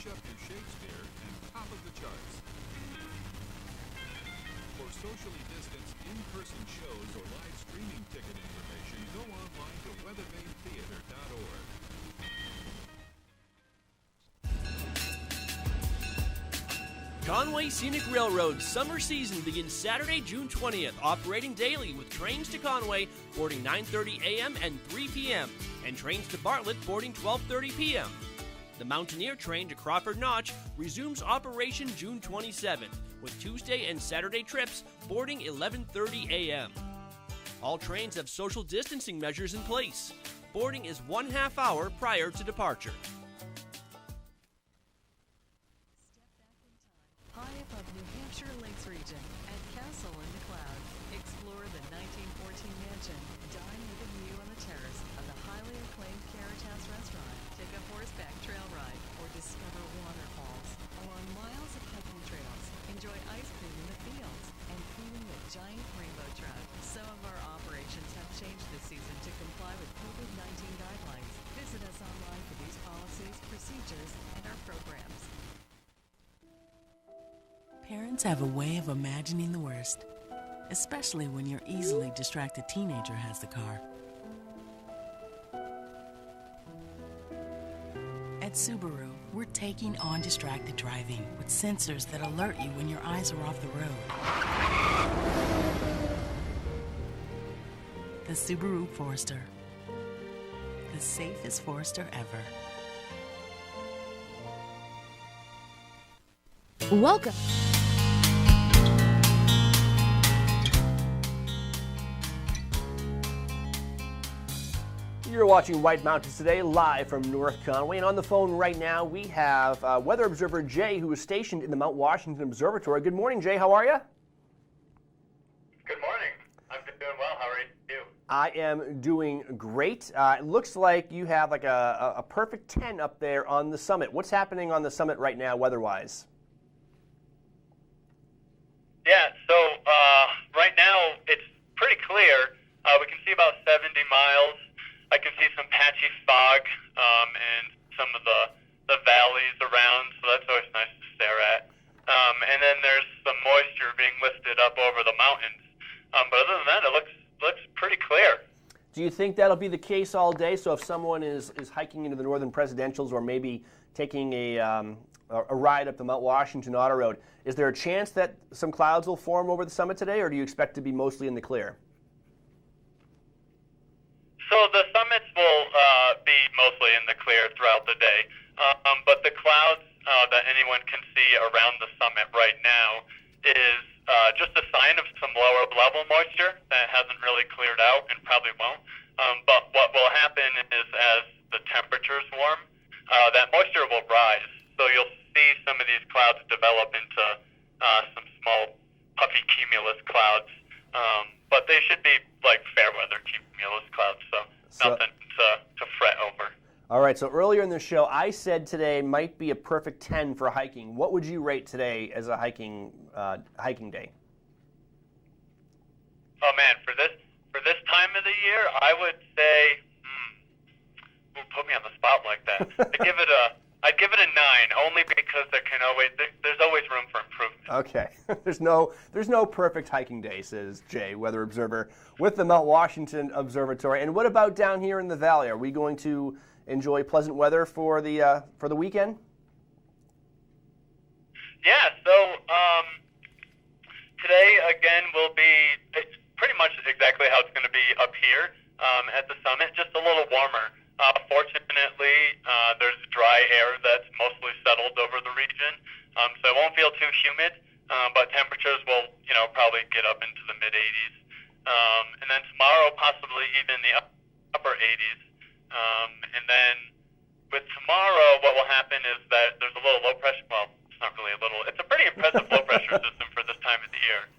Up your Shakespeare and top of the charts. For socially distanced in-person shows or live streaming ticket information, go online to weathervanetheater.org. Conway Scenic Railroad's summer season begins Saturday, June 20th, operating daily with trains to Conway boarding 9:30 a.m. and 3 p.m. and trains to Bartlett boarding 12:30 p.m. The Mountaineer train to Crawford Notch resumes operation June 27th, with Tuesday and Saturday trips boarding 11:30 a.m. All trains have social distancing measures in place. Boarding is 1/2 hour prior to departure. High above New Hampshire Lakes region at Castle in the Clouds, explore the 1914 mansion, dine with a view on the terrace of the highly acclaimed Carriage House restaurant. Take a horseback trail ride or discover waterfalls along miles of hiking trails. Enjoy ice cream in the fields and feeding with giant rainbow trout. Some of our operations have changed this season to comply with COVID-19 guidelines. Visit us online for these policies, procedures, and our programs. Parents have a way of imagining the worst, especially when your easily distracted teenager has the car. At Subaru, we're taking on distracted driving with sensors that alert you when your eyes are off the road. The Subaru Forester. The safest Forester ever. Welcome. You're watching White Mountains Today live from North Conway, and on the phone right now we have weather observer Jay, who is stationed in the Mount Washington Observatory. Good morning, Jay. How are you? Good morning. I'm doing well. How are you? I am doing great. It looks like you have like a perfect 10 up there on the summit. What's happening on the summit right now, weather-wise? Yeah, so right now it's pretty clear. We can see about 70 miles. I can see some patchy fog and some of the valleys around, so that's always nice to stare at. And then there's some moisture being lifted up over the mountains. But other than that, it looks pretty clear. Do you think that'll be the case all day? So if someone is hiking into the Northern Presidentials or maybe taking a ride up the Mount Washington Auto Road, is there a chance that some clouds will form over the summit today, or do you expect to be mostly in the clear? So the summits will be mostly in the clear throughout the day, but the clouds that anyone can see around the summit right now is just a sign of some lower level moisture that hasn't really cleared out and probably won't. But what will happen is as the temperatures warm, that moisture will rise. So you'll see some of these clouds develop into some small puffy cumulus clouds. But they should be like fair weather cumulus clouds, so nothing to fret over. All right, so earlier in the show, I said today might be a perfect 10 for hiking. What would you rate today as a hiking day? Oh man, for this time of the year, I would say, put me on the spot like that. I'd give it a 9, only because there's always room for improvement. Okay, there's no perfect hiking day, says Jay, weather observer with the Mount Washington Observatory. And what about down here in the valley? Are we going to enjoy pleasant weather for the weekend? Yeah. So today again will be pretty much exactly how it's going to be up here at the summit, just a little warmer. Fortunately, there's dry air that's mostly settled over the region, so it won't feel too humid, but temperatures will, probably get up into the mid-80s. And then tomorrow, possibly even the upper 80s. And then with tomorrow, what will happen is that there's a little low pressure, well, it's not really a little, it's a pretty impressive low pressure system for this time of the year.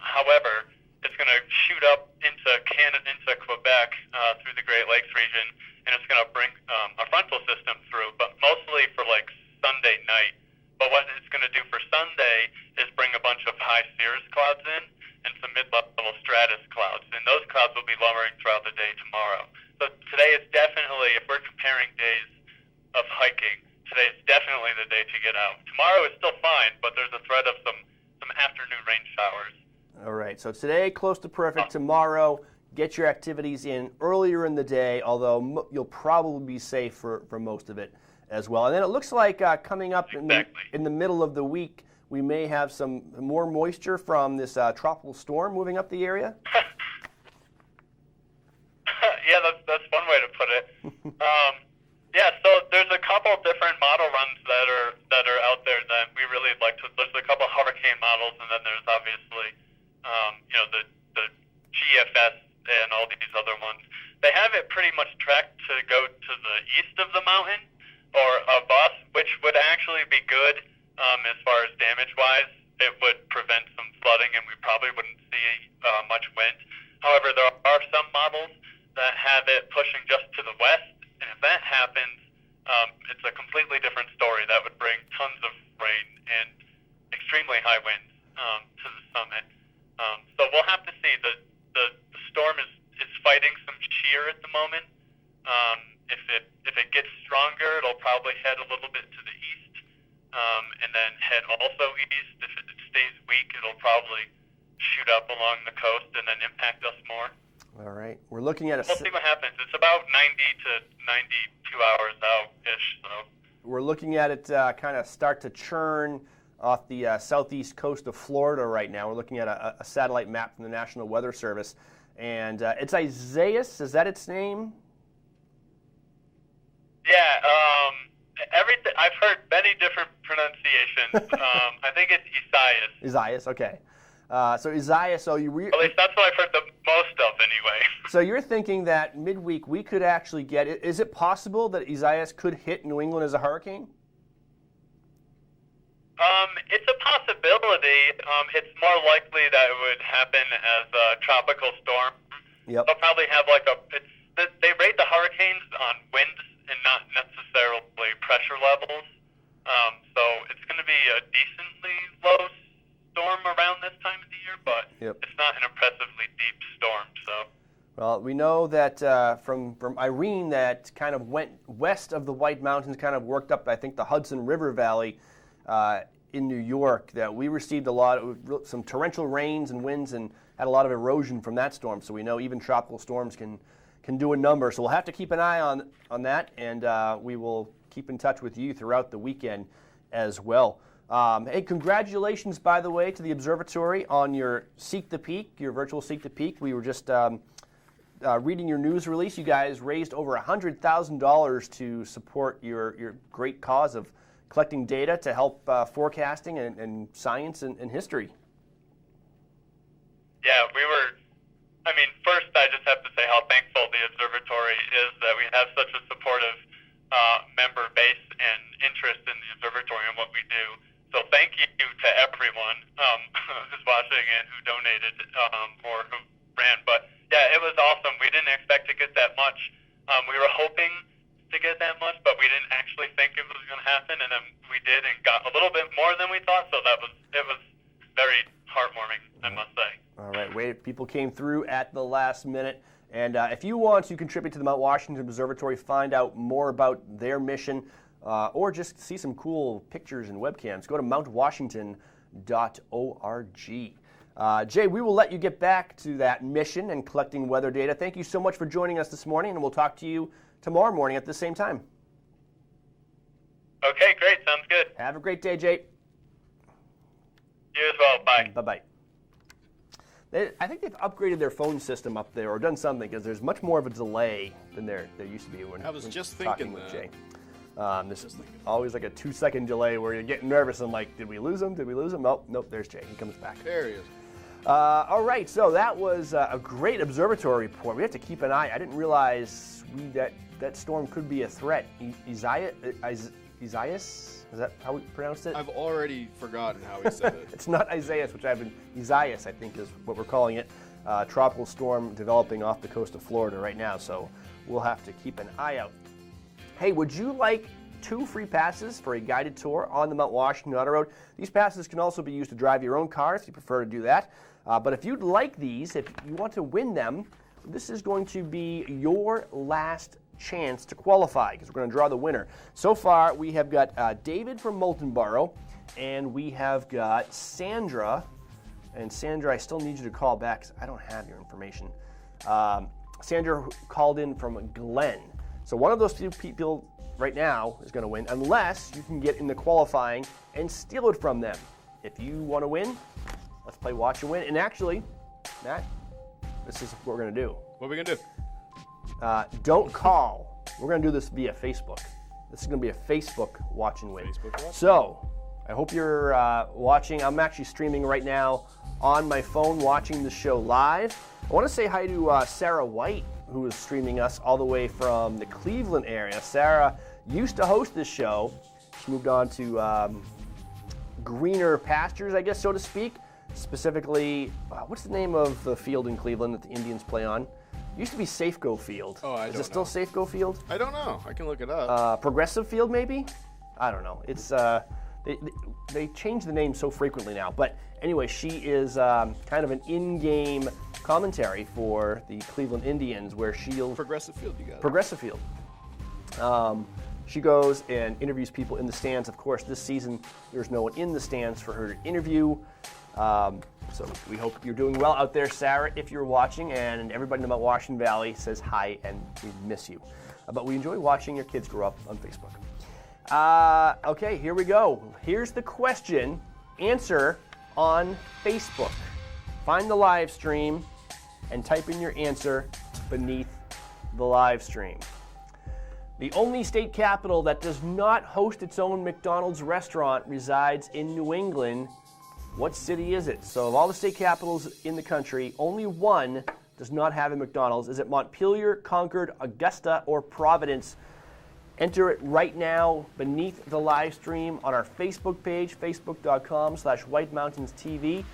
However, it's going to shoot up into Canada, into Quebec, through the Great Lakes region, and it's going to bring a frontal system through, but mostly for like Sunday night. But what it's going to do for Sunday is bring a bunch of high cirrus clouds in and some mid-level stratus clouds, and those clouds will be lowering throughout the day tomorrow. So today is definitely, if we're comparing days of hiking, today is definitely the day to get out. Tomorrow is still fine, but there's a threat of some afternoon rain showers. All right, so today close to perfect. Tomorrow, get your activities in earlier in the day, although you'll probably be safe for most of it as well. And then it looks like coming up in the middle of the week, we may have some more moisture from this tropical storm moving up the area. Yeah, that's one way to put it. Yeah, so there's a couple different model runs that are out there that we really like to. There's a couple hurricane models, and then there's obviously the GFS and all these other ones. They have it pretty much tracked to go to the east of the mountain or of us, which would actually be good as far as damage-wise. It would prevent some flooding, and we probably wouldn't see much wind. However, there are some models that have it pushing just to the west, and if that happens, it's a completely different story. That would bring tons of rain and extremely high winds to the summit. So we'll have to see. The storm is fighting some shear at the moment. If it gets stronger, it'll probably head a little bit to the east, and then head also east. If it stays weak, it'll probably shoot up along the coast and then impact us more. All right, we're looking at We'll see what happens. It's about 90 to 92 hours out-ish. So we're looking at it kind of start to churn off the southeast coast of Florida right now. We're looking at a satellite map from the National Weather Service, and it's Isaias. Is that its name? Yeah, everything. I've heard many different pronunciations. I think it's Isaias. Isaias, okay. So Isaias, so you At least that's what I've heard the most of, anyway. So you're thinking that midweek we could actually get it. Is it possible that Isaias could hit New England as a hurricane? It's a possibility. It's more likely that it would happen as a tropical storm. Yep. They'll probably have they rate the hurricanes on winds and not necessarily pressure levels. So it's going to be a decently low storm around this time of the year, but it's not an impressively deep storm. So. Well, we know that from Irene that kind of went west of the White Mountains, kind of worked up, I think, the Hudson River Valley in New York, that we received some torrential rains and winds and had a lot of erosion from that storm. So we know even tropical storms can do a number. So we'll have to keep an eye on that, and we will keep in touch with you throughout the weekend as well. Hey, congratulations, by the way, to the observatory on your Seek the Peak, your virtual Seek the Peak. We were just reading your news release. You guys raised over $100,000 to support your great cause of collecting data to help forecasting and science and history. Yeah, first I just have to say how thankful the observatory is that we have such a supportive member base and interest in the observatory and what we do. So thank you to everyone who's watching and who donated or who ran. But yeah, it was awesome. We didn't expect to get that much. We were hoping to get that much, but we didn't actually think it was going to happen, and then we did and got a little bit more than we thought. So it was very heartwarming, I must say. All right, people came through at the last minute. And if you want to contribute to the Mount Washington Observatory, find out more about their mission, or just see some cool pictures and webcams, go to mountwashington.org. Jay, we will let you get back to that mission and collecting weather data. Thank you so much for joining us this morning, and we'll talk to you tomorrow morning at the same time. Okay, great. Sounds good. Have a great day, Jay. You as well. Bye. Bye-bye. I think they've upgraded their phone system up there or done something, because there's much more of a delay than there used to be when I was just talking thinking with that. Jay. This is always like a 2-second delay where you're getting nervous and like, did we lose him? Did we lose him? Nope, there's Jay. He comes back. There he is. All right, so that was a great observatory report. We have to keep an eye. I didn't realize that storm could be a threat. Isaias? Is that how we pronounced it? I've already forgotten how he said it. It's not Isaias, Isaias, I think is what we're calling it. Tropical storm developing off the coast of Florida right now, so we'll have to keep an eye out. Hey, would you like 2 free passes for a guided tour on the Mount Washington Auto Road? These passes can also be used to drive your own car if you prefer to do that. But if you'd like these, if you want to win them, this is going to be your last chance to qualify, because we're going to draw the winner. So far, we have got David from Moulton Borough, and we have got Sandra. And Sandra, I still need you to call back because I don't have your information. Sandra called in from Glen. So one of those 2 people right now is going to win, unless you can get in the qualifying and steal it from them. If you want to win, let's play Watch and Win. And actually, Matt, this is what we're going to do. What are we going to do? Don't call. We're going to do this via Facebook. This is going to be a Facebook Watch and Win. Facebook Watch? So I hope you're watching. I'm actually streaming right now on my phone, watching the show live. I want to say hi to Sarah White, who is streaming us all the way from the Cleveland area. Sarah used to host this show. She moved on to greener pastures, I guess, so to speak. Specifically, what's the name of the field in Cleveland that the Indians play on? It used to be Safeco Field. Oh, I don't know. Is it still Safeco Field? I don't know. I can look it up. Progressive Field, maybe? I don't know. It's they change the name so frequently now. But anyway, she is kind of an in-game commentary for the Cleveland Indians, where she'll... Progressive Field, you got it. Progressive Field. She goes and interviews people in the stands. Of course, this season, there's no one in the stands for her to interview. So we hope you're doing well out there, Sarah, if you're watching, and everybody in the Mount Washington Valley says hi, and we miss you. But we enjoy watching your kids grow up on Facebook. Okay, here we go. Here's the question. Answer on Facebook. Find the live stream and type in your answer beneath the live stream. The only state capital that does not host its own McDonald's restaurant resides in New England. What city is it? So of all the state capitals in the country, only one does not have a McDonald's. Is it Montpelier, Concord, Augusta, or Providence? Enter it right now beneath the live stream on our Facebook page, facebook.com/White Mountains TV.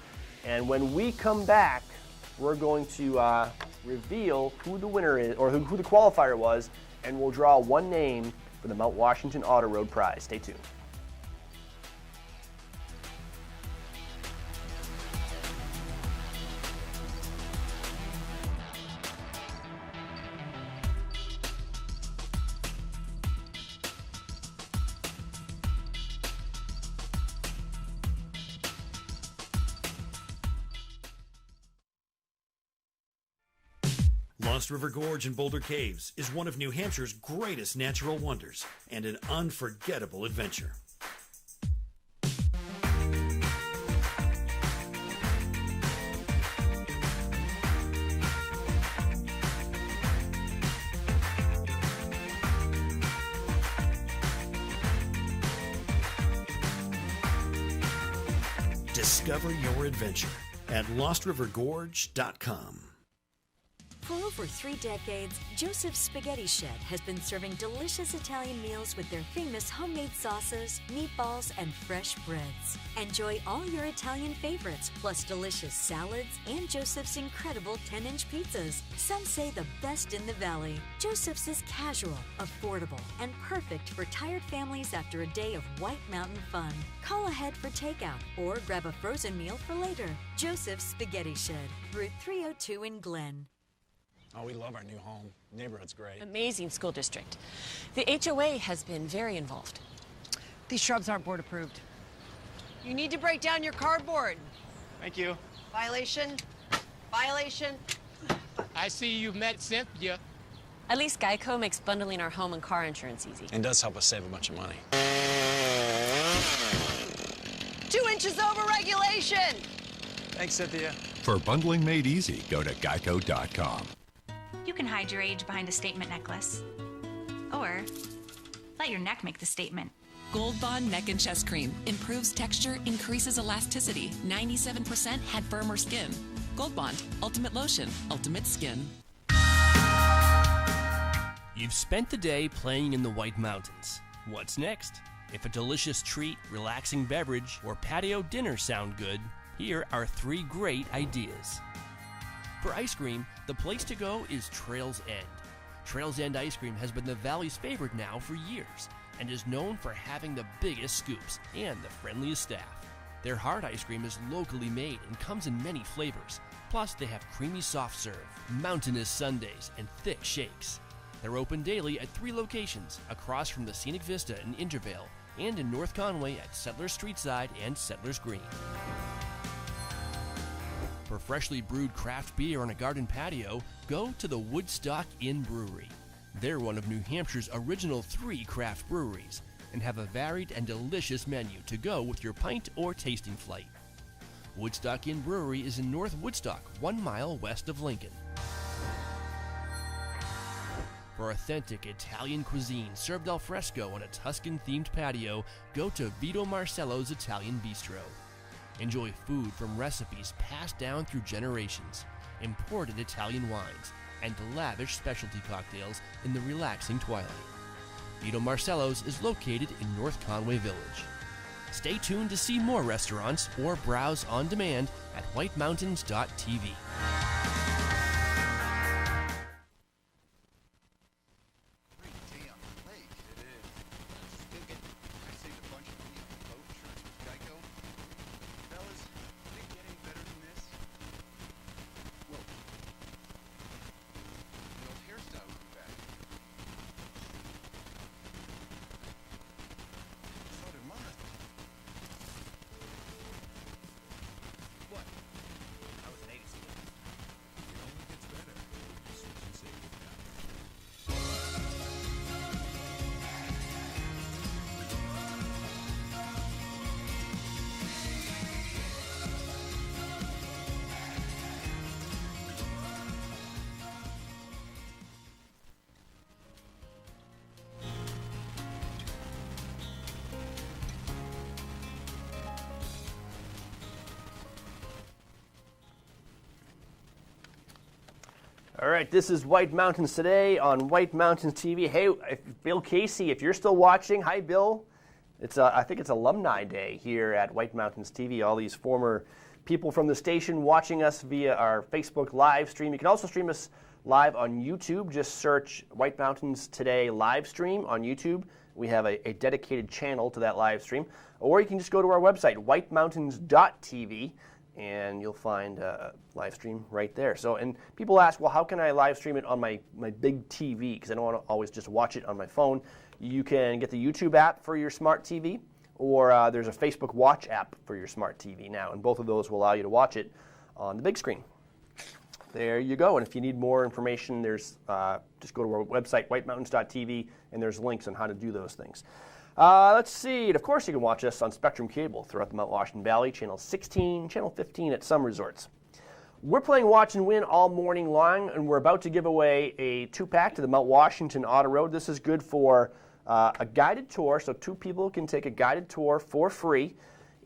And when we come back, we're going to reveal who the winner is, or who the qualifier was, and we'll draw one name for the Mount Washington Auto Road Prize. Stay tuned. Lost River Gorge in Boulder Caves is one of New Hampshire's greatest natural wonders and an unforgettable adventure. Discover your adventure at LostRiverGorge.com. For over 3 decades, Joseph's Spaghetti Shed has been serving delicious Italian meals with their famous homemade sauces, meatballs, and fresh breads. Enjoy all your Italian favorites, plus delicious salads and Joseph's incredible 10-inch pizzas. Some say the best in the valley. Joseph's is casual, affordable, and perfect for tired families after a day of White Mountain fun. Call ahead for takeout or grab a frozen meal for later. Joseph's Spaghetti Shed, Route 302 in Glen. Oh, we love our new home. Neighborhood's great. Amazing school district. The HOA has been very involved. These shrubs aren't board approved. You need to break down your cardboard. Thank you. Violation. Violation. I see you've met Cynthia. At least Geico makes bundling our home and car insurance easy. And does help us save a bunch of money. 2 inches over regulation. Thanks, Cynthia. For bundling made easy, go to geico.com. You can hide your age behind a statement necklace. Or let your neck make the statement. Gold Bond Neck and Chest Cream improves texture, increases elasticity. 97% had firmer skin. Gold Bond, ultimate lotion, ultimate skin. You've spent the day playing in the White Mountains. What's next? If a delicious treat, relaxing beverage, or patio dinner sound good, here are 3 great ideas. For ice cream, the place to go is Trails End. Trails End ice cream has been the Valley's favorite now for years and is known for having the biggest scoops and the friendliest staff. Their hard ice cream is locally made and comes in many flavors. Plus, they have creamy soft serve, mountainous sundaes, and thick shakes. They're open daily at 3 locations across from the Scenic Vista in Intervale and in North Conway at Settlers Streetside and Settlers Green. For freshly brewed craft beer on a garden patio, go to the Woodstock Inn Brewery. They're one of New Hampshire's original 3 craft breweries and have a varied and delicious menu to go with your pint or tasting flight. Woodstock Inn Brewery is in North Woodstock, 1 mile west of Lincoln. For authentic Italian cuisine served al fresco on a Tuscan-themed patio, go to Vito Marcello's Italian Bistro. Enjoy food from recipes passed down through generations, imported Italian wines, and lavish specialty cocktails in the relaxing twilight. Vito Marcello's is located in North Conway Village. Stay tuned to see more restaurants or browse on demand at whitemountains.tv. All right, this is White Mountains Today on White Mountains TV. Hey, Bill Casey, if you're still watching, hi, Bill. I think it's Alumni Day here at White Mountains TV. All these former people from the station watching us via our Facebook live stream. You can also stream us live on YouTube. Just search White Mountains Today live stream on YouTube. We have a dedicated channel to that live stream. Or you can just go to our website, whitemountains.tv, and you'll find a live stream right there. So, and people ask, well, how can I live stream it on my big TV? Because I don't want to always just watch it on my phone. You can get the YouTube app for your smart TV, or there's a Facebook Watch app for your smart TV now, and both of those will allow you to watch it on the big screen. There you go. And if you need more information, there's just go to our website, whitemountains.tv, and there's links on how to do those things. Let's see. And of course, you can watch us on Spectrum Cable throughout the Mount Washington Valley, Channel 16, Channel 15 at some resorts. We're playing Watch and Win all morning long, and we're about to give away a 2-pack to the Mount Washington Auto Road. This is good for a guided tour, so 2 people can take a guided tour for free.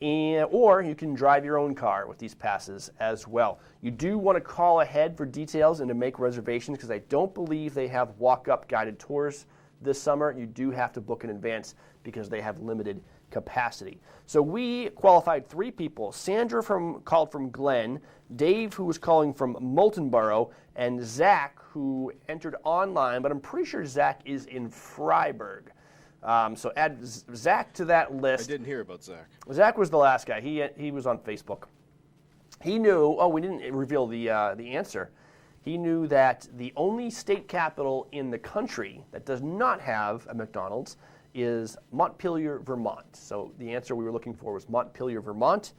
Or you can drive your own car with these passes as well. You do want to call ahead for details and to make reservations because I don't believe they have walk-up guided tours this summer. You do have to book in advance because they have limited capacity. So we qualified 3 people. Sandra called from Glen, Dave, who was calling from Moulton Borough, and Zach, who entered online, but I'm pretty sure Zach is in FRYEBURG. So add Zach to that list. I didn't hear about Zach. Zach was the last guy. He was on Facebook. He knew, we didn't reveal the answer. He knew that the only state capital in the country that does not have a McDonald's is Montpelier, Vermont. So the answer we were looking for was Montpelier, Vermont.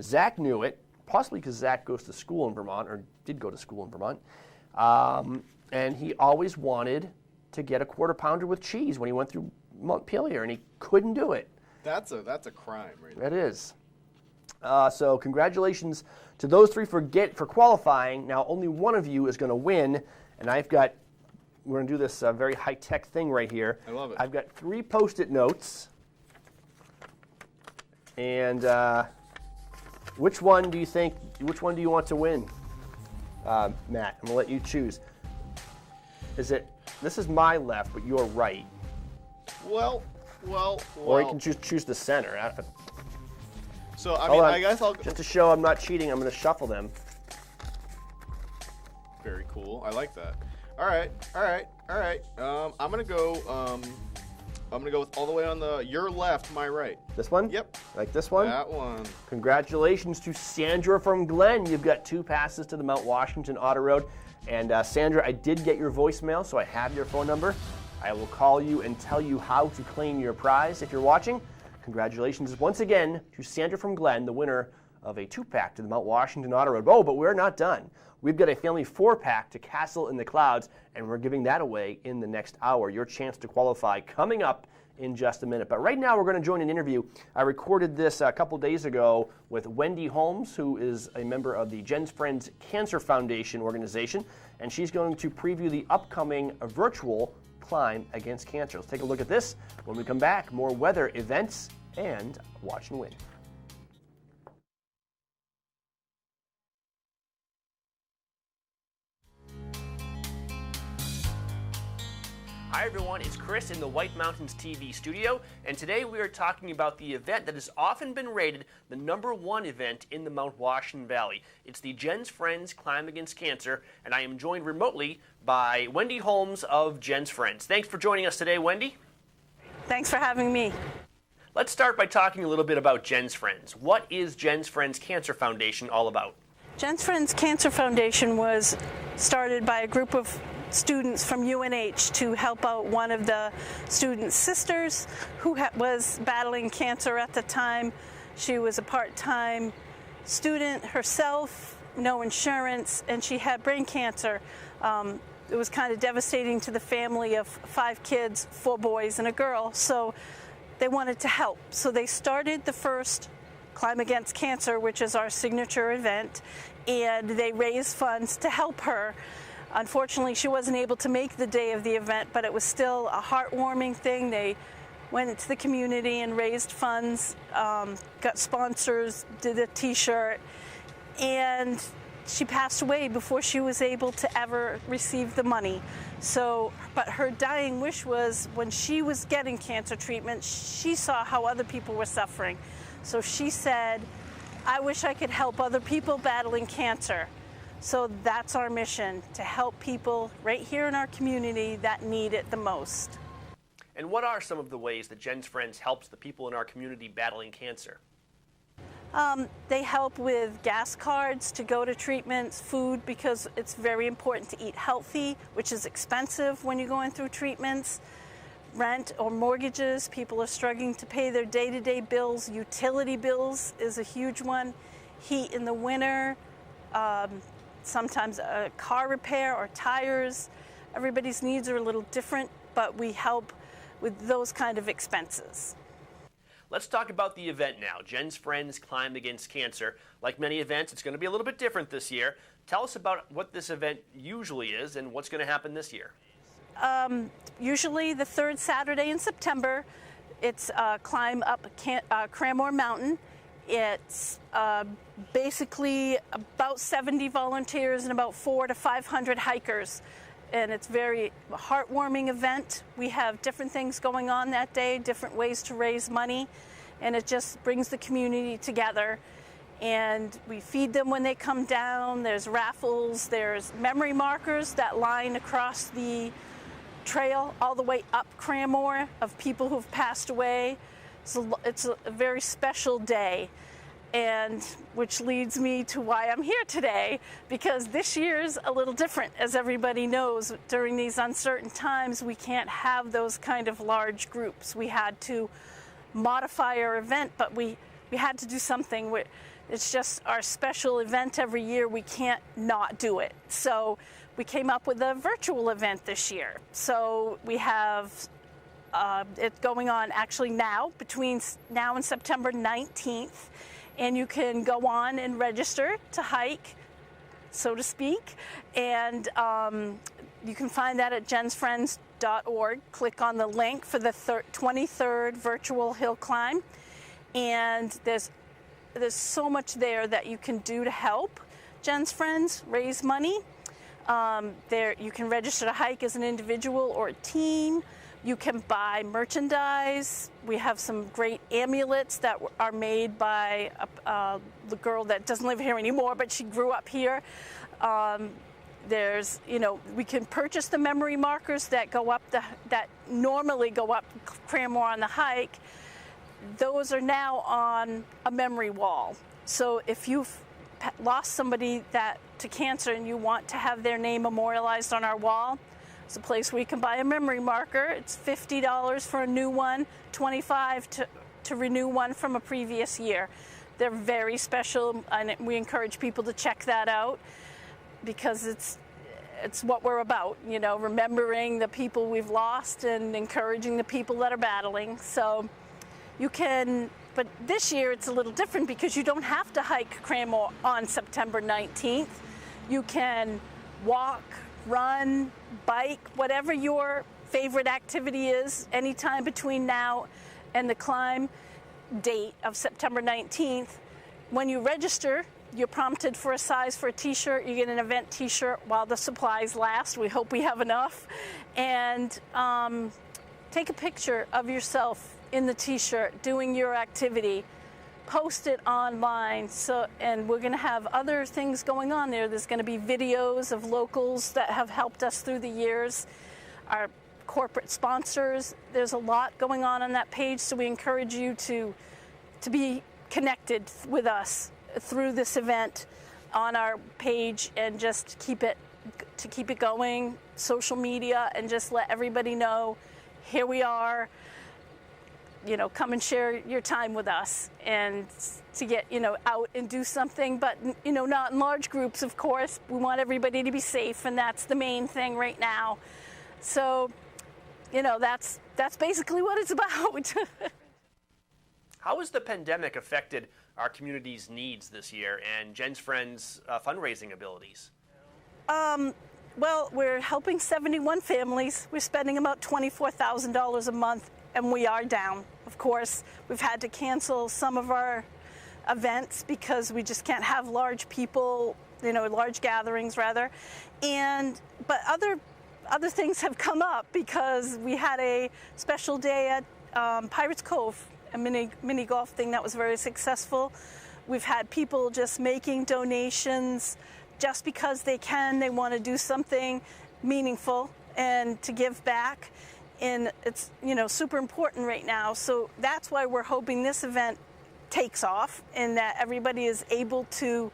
Zach knew it, possibly because Zach goes to school in Vermont, or did go to school in Vermont. And he always wanted to get a quarter pounder with cheese when he went through Montpelier, and he couldn't do it. That's a crime, right? That is. So congratulations to those 3 for qualifying. Now only one of you is going to win, and we're going to do this very high-tech thing right here. I love it. I've got 3 Post-it notes, and which one do you want to win? Matt, I'm going to let you choose. This is my left, but you're right. Well. Or you can choose the center. So, I guess I'll... Just to show I'm not cheating, I'm going to shuffle them. Very cool. I like that. All right. I'm going to go with all the way on your left, my right. This one? Yep. Like this one? That one. Congratulations to Sandra from Glen. You've got 2 passes to the Mount Washington Auto Road. And Sandra, I did get your voicemail, so I have your phone number. I will call you and tell you how to claim your prize if you're watching. Congratulations once again to Sandra from Glen, the winner of a 2-pack to the Mount Washington Auto Road. Oh, but we're not done. We've got a family 4-pack to Castle in the Clouds, and we're giving that away in the next hour. Your chance to qualify coming up in just a minute. But right now we're going to join an interview. I recorded this a couple days ago with Wendy Holmes, who is a member of the Jen's Friends Cancer Foundation organization, and she's going to preview the upcoming virtual Climb Against Cancer. Let's take a look at this. When we come back, more weather, events, and Watch and Win. Hi everyone, it's Chris in the White Mountains TV studio, and today we are talking about the event that has often been rated the #1 event in the Mount Washington Valley. It's the Jen's Friends Climb Against Cancer, and I am joined remotely by Wendy Holmes of Jen's Friends. Thanks for joining us today, Wendy. Thanks for having me. Let's start by talking a little bit about Jen's Friends. What is Jen's Friends Cancer Foundation all about? Jen's Friends Cancer Foundation was started by a group of students from UNH to help out one of the students' sisters who was battling cancer at the time. She was a part-time student herself, no insurance, and she had brain cancer. It was kind of devastating to the family of 5 kids, 4 boys and a girl, so they wanted to help. So they started the first Climb Against Cancer, which is our signature event, and they raised funds to help her. Unfortunately, she wasn't able to make the day of the event, but it was still a heartwarming thing. They went into the community and raised funds, got sponsors, did a t-shirt, and she passed away before she was able to ever receive the money. So, but her dying wish was when she was getting cancer treatment, she saw how other people were suffering. So she said, I wish I could help other people battling cancer. So that's our mission, to help people right here in our community that need it the most. And what are some of the ways that Jen's Friends helps the people in our community battling cancer? They help with gas cards to go to treatments, food, because it's very important to eat healthy, which is expensive when you're going through treatments. Rent or mortgages, people are struggling to pay their day-to-day bills. Utility bills is a huge one. Heat in the winter, sometimes a car repair or tires. Everybody's needs are a little different, but we help with those kind of expenses. Let's talk about the event now. Jen's Friends Climb Against Cancer. Like many events, it's going to be a little bit different this year. Tell us about what this event usually is and what's going to happen this year. Usually the third Saturday in September, it's a climb up Cranmore Mountain. It's basically about 70 volunteers and about 400 to 500 hikers. And it's a very heartwarming event. We have different things going on that day, different ways to raise money, and it just brings the community together. And we feed them when they come down. There's raffles, there's memory markers that line across the trail all the way up Cranmore of people who've passed away. It's a very special day. And which leads me to why I'm here today, because this year's a little different. As everybody knows, during these uncertain times, we can't have those kind of large groups. We had to modify our event, but we had to do something. It's just our special event every year. We can't not do it. So we came up with a virtual event this year. So we have it going on actually now, between now and September 19th. And you can go on and register to hike, so to speak. And you can find that at jensfriends.org. Click on the link for the 23rd virtual hill climb. And there's so much there that you can do to help Jen's Friends raise money. There you can register to hike as an individual or a team. You can buy merchandise. We have some great amulets that are made by the girl that doesn't live here anymore, but she grew up here. There's, we can purchase the memory markers that go up that normally go up Cranmore on the hike. Those are now on a memory wall. So if you've lost somebody to cancer and you want to have their name memorialized on our wall, it's a place where you can buy a memory marker. It's $50 for a new one, $25 to renew one from a previous year. They're very special, and we encourage people to check that out because it's what we're about, remembering the people we've lost and encouraging the people that are battling. So you can, but this year it's a little different because you don't have to hike Cranmore on September 19th. You can walk, run, bike, whatever your favorite activity is, anytime between now and the climb date of September 19th. When you register, you're prompted for a size for a t-shirt. You get an event t-shirt while the supplies last. We hope we have enough. And take a picture of yourself in the t-shirt doing your activity. Post it online. And we're going to have other things going on there. There's going to be videos of locals that have helped us through the years, our corporate sponsors. There's a lot going on that page, so we encourage you to be connected with us through this event on our page and just keep it going, social media, and just let everybody know, here we are. Come and share your time with us and to get, out and do something, but, not in large groups, of course. We want everybody to be safe, and that's the main thing right now. So, that's basically what it's about. How has the pandemic affected our community's needs this year and Jen's Friends' fundraising abilities? Well, we're helping 71 families. We're spending about $24,000 a month, and we are down. Of course, we've had to cancel some of our events because we just can't have large people large gatherings rather. But other things have come up because we had a special day at Pirates Cove, a mini golf thing that was very successful. We've had people just making donations just because they want to do something meaningful and to give back. And it's, super important right now. So that's why we're hoping this event takes off and that everybody is able to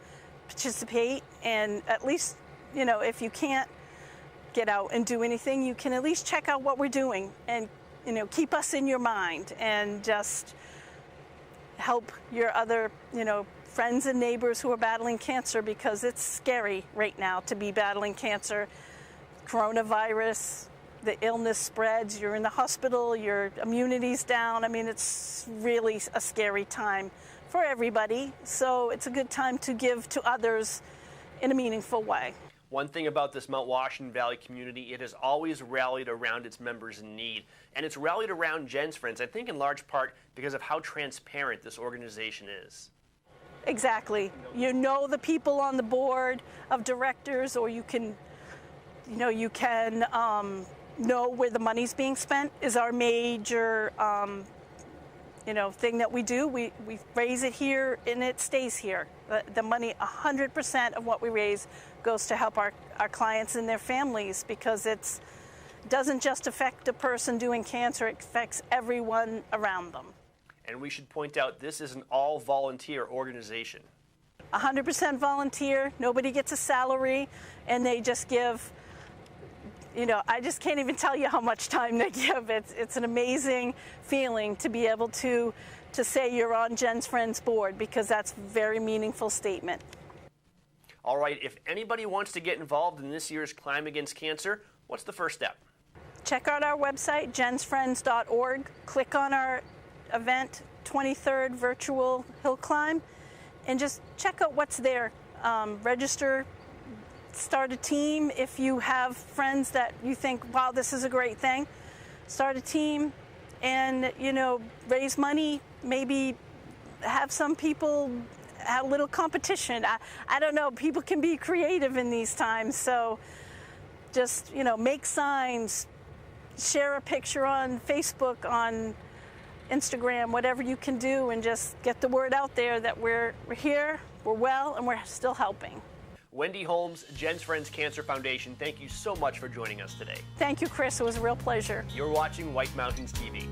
participate. And at least, if you can't get out and do anything, you can at least check out what we're doing and, keep us in your mind and just help your other, friends and neighbors who are battling cancer, because it's scary right now to be battling cancer. Coronavirus, the illness spreads, you're in the hospital, your immunity's down. I mean, it's really a scary time for everybody. So it's a good time to give to others in a meaningful way. One thing about this Mount Washington Valley community, it has always rallied around its members in need. And it's rallied around Jen's Friends, I think in large part because of how transparent this organization is. Exactly. You know the people on the board of directors, or you can, know where the money's being spent is our major, thing that we do. We raise it here and it stays here. The money, 100% of what we raise goes to help our clients and their families, because it doesn't just affect a person doing cancer, it affects everyone around them. And we should point out, this is an all-volunteer organization. 100% volunteer, nobody gets a salary, and they just give, I just can't even tell you how much time they give. It's an amazing feeling to be able to say you're on Jen's Friends board, because that's a very meaningful statement. All right, if anybody wants to get involved in this year's Climb Against Cancer, what's the first step? Check out our website, jensfriends.org. Click on our event, 23rd Virtual Hill Climb, and just check out what's there. Register, start a team. If you have friends that you think, wow, this is a great thing, start a team and, raise money, maybe have some people have a little competition. I don't know, people can be creative in these times, so just, make signs, share a picture on Facebook, on Instagram, whatever you can do, and just get the word out there that we're here, we're well, and we're still helping. Wendy Holmes, Jen's Friends Cancer Foundation, thank you so much for joining us today. Thank you, Chris. It was a real pleasure. You're watching White Mountains TV.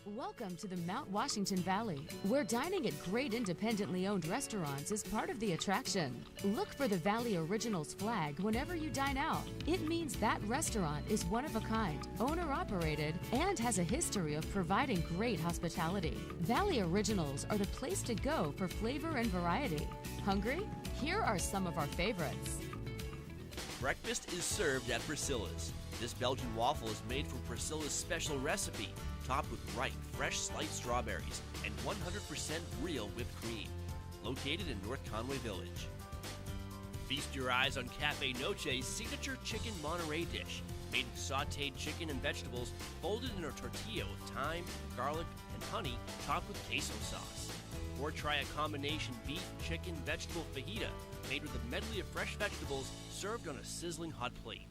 Welcome to the Mount Washington Valley, where dining at great independently owned restaurants is part of the attraction. Look for the Valley Originals flag whenever you dine out. It means that restaurant is one of a kind, owner-operated, and has a history of providing great hospitality. Valley Originals are the place to go for flavor and variety. Hungry? Here are some of our favorites. Breakfast is served at Priscilla's. This Belgian waffle is made from Priscilla's special recipe, topped with ripe, fresh sliced strawberries and 100% real whipped cream. Located in North Conway Village. Feast your eyes on Cafe Noche's signature chicken Monterey dish, made with sauteed chicken and vegetables folded in a tortilla with thyme, garlic, and honey, topped with queso sauce. Or try a combination beef, chicken, vegetable fajita, made with a medley of fresh vegetables served on a sizzling hot plate.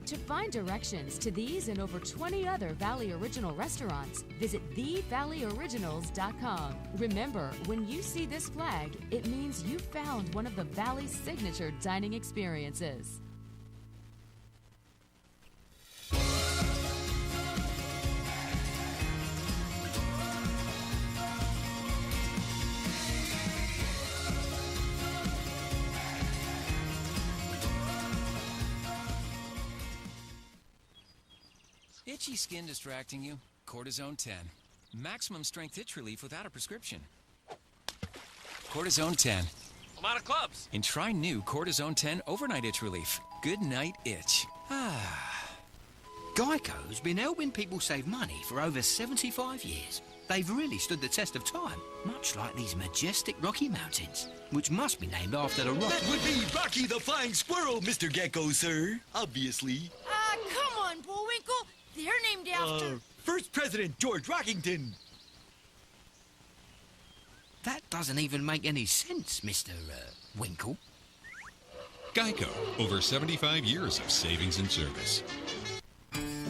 To find directions to these and over 20 other Valley Original restaurants, visit thevalleyoriginals.com. Remember, when you see this flag, it means you found one of the Valley's signature dining experiences. Itchy skin distracting you? Cortisone 10. Maximum strength itch relief without a prescription. Cortisone 10. I'm out of clubs. And try new Cortisone 10 overnight itch relief. Good night itch. Geico's been helping people save money for over 75 years. They've really stood the test of time, much like these majestic Rocky Mountains, which must be named after the Rocky... That would be Rocky the Flying Squirrel, Mr. Gecko, sir. Obviously. Come on, Bullwinkle. They're named after... First President George Rockington. That doesn't even make any sense, Mr. Winkle. Geico, over 75 years of savings and service.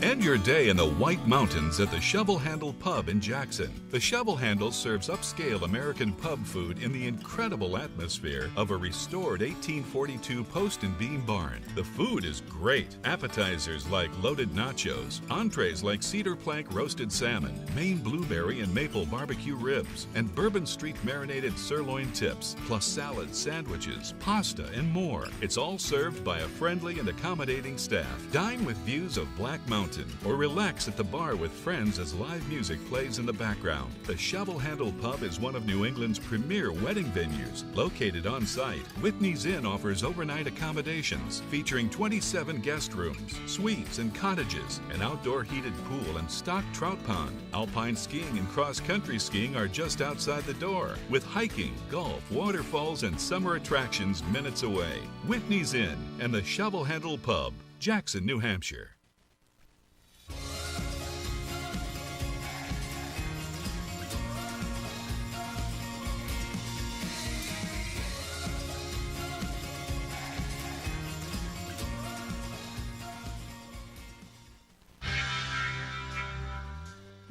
End your day in the White Mountains at the Shovel Handle Pub in Jackson. The Shovel Handle serves upscale American pub food in the incredible atmosphere of a restored 1842 post and beam barn. The food is great. Appetizers like loaded nachos, entrees like cedar plank roasted salmon, Maine blueberry and maple barbecue ribs, and Bourbon Street marinated sirloin tips, plus salads, sandwiches, pasta, and more. It's all served by a friendly and accommodating staff. Dine with views of Black Mountain, or relax at the bar with friends as live music plays in the background. The Shovel Handle Pub is one of New England's premier wedding venues. Located on site, Whitney's Inn offers overnight accommodations featuring 27 guest rooms, suites, and cottages, an outdoor heated pool and stocked trout pond. Alpine skiing and cross-country skiing are just outside the door, with hiking, golf, waterfalls, and summer attractions minutes away. Whitney's Inn and the Shovel Handle Pub, Jackson, New Hampshire.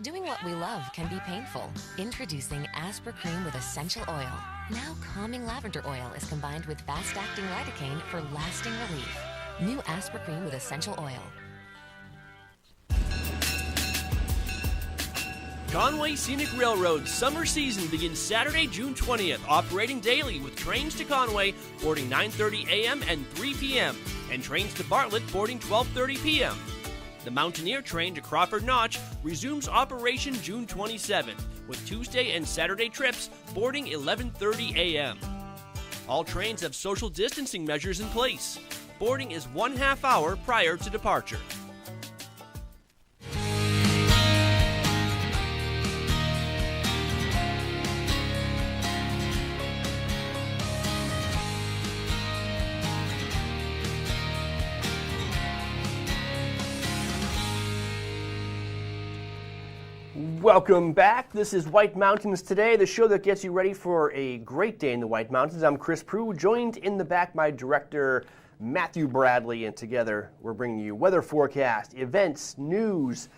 Doing what we love can be painful. Introducing Aspir Cream with Essential Oil. Now calming lavender oil is combined with fast-acting lidocaine for lasting relief. New Aspir Cream with Essential Oil. Conway Scenic Railroad summer season begins Saturday, June 20th, operating daily with trains to Conway boarding 9:30 a.m. and 3 p.m. and trains to Bartlett boarding 12:30 p.m. The Mountaineer train to Crawford Notch resumes operation June 27th, with Tuesday and Saturday trips boarding 11:30 a.m. All trains have social distancing measures in place. Boarding is 1/2 hour prior to departure. Welcome back. This is White Mountains Today, the show that gets you ready for a great day in the White Mountains. I'm Chris Prue, joined in the back by director Matthew Bradley, and together we're bringing you weather forecast, events, news,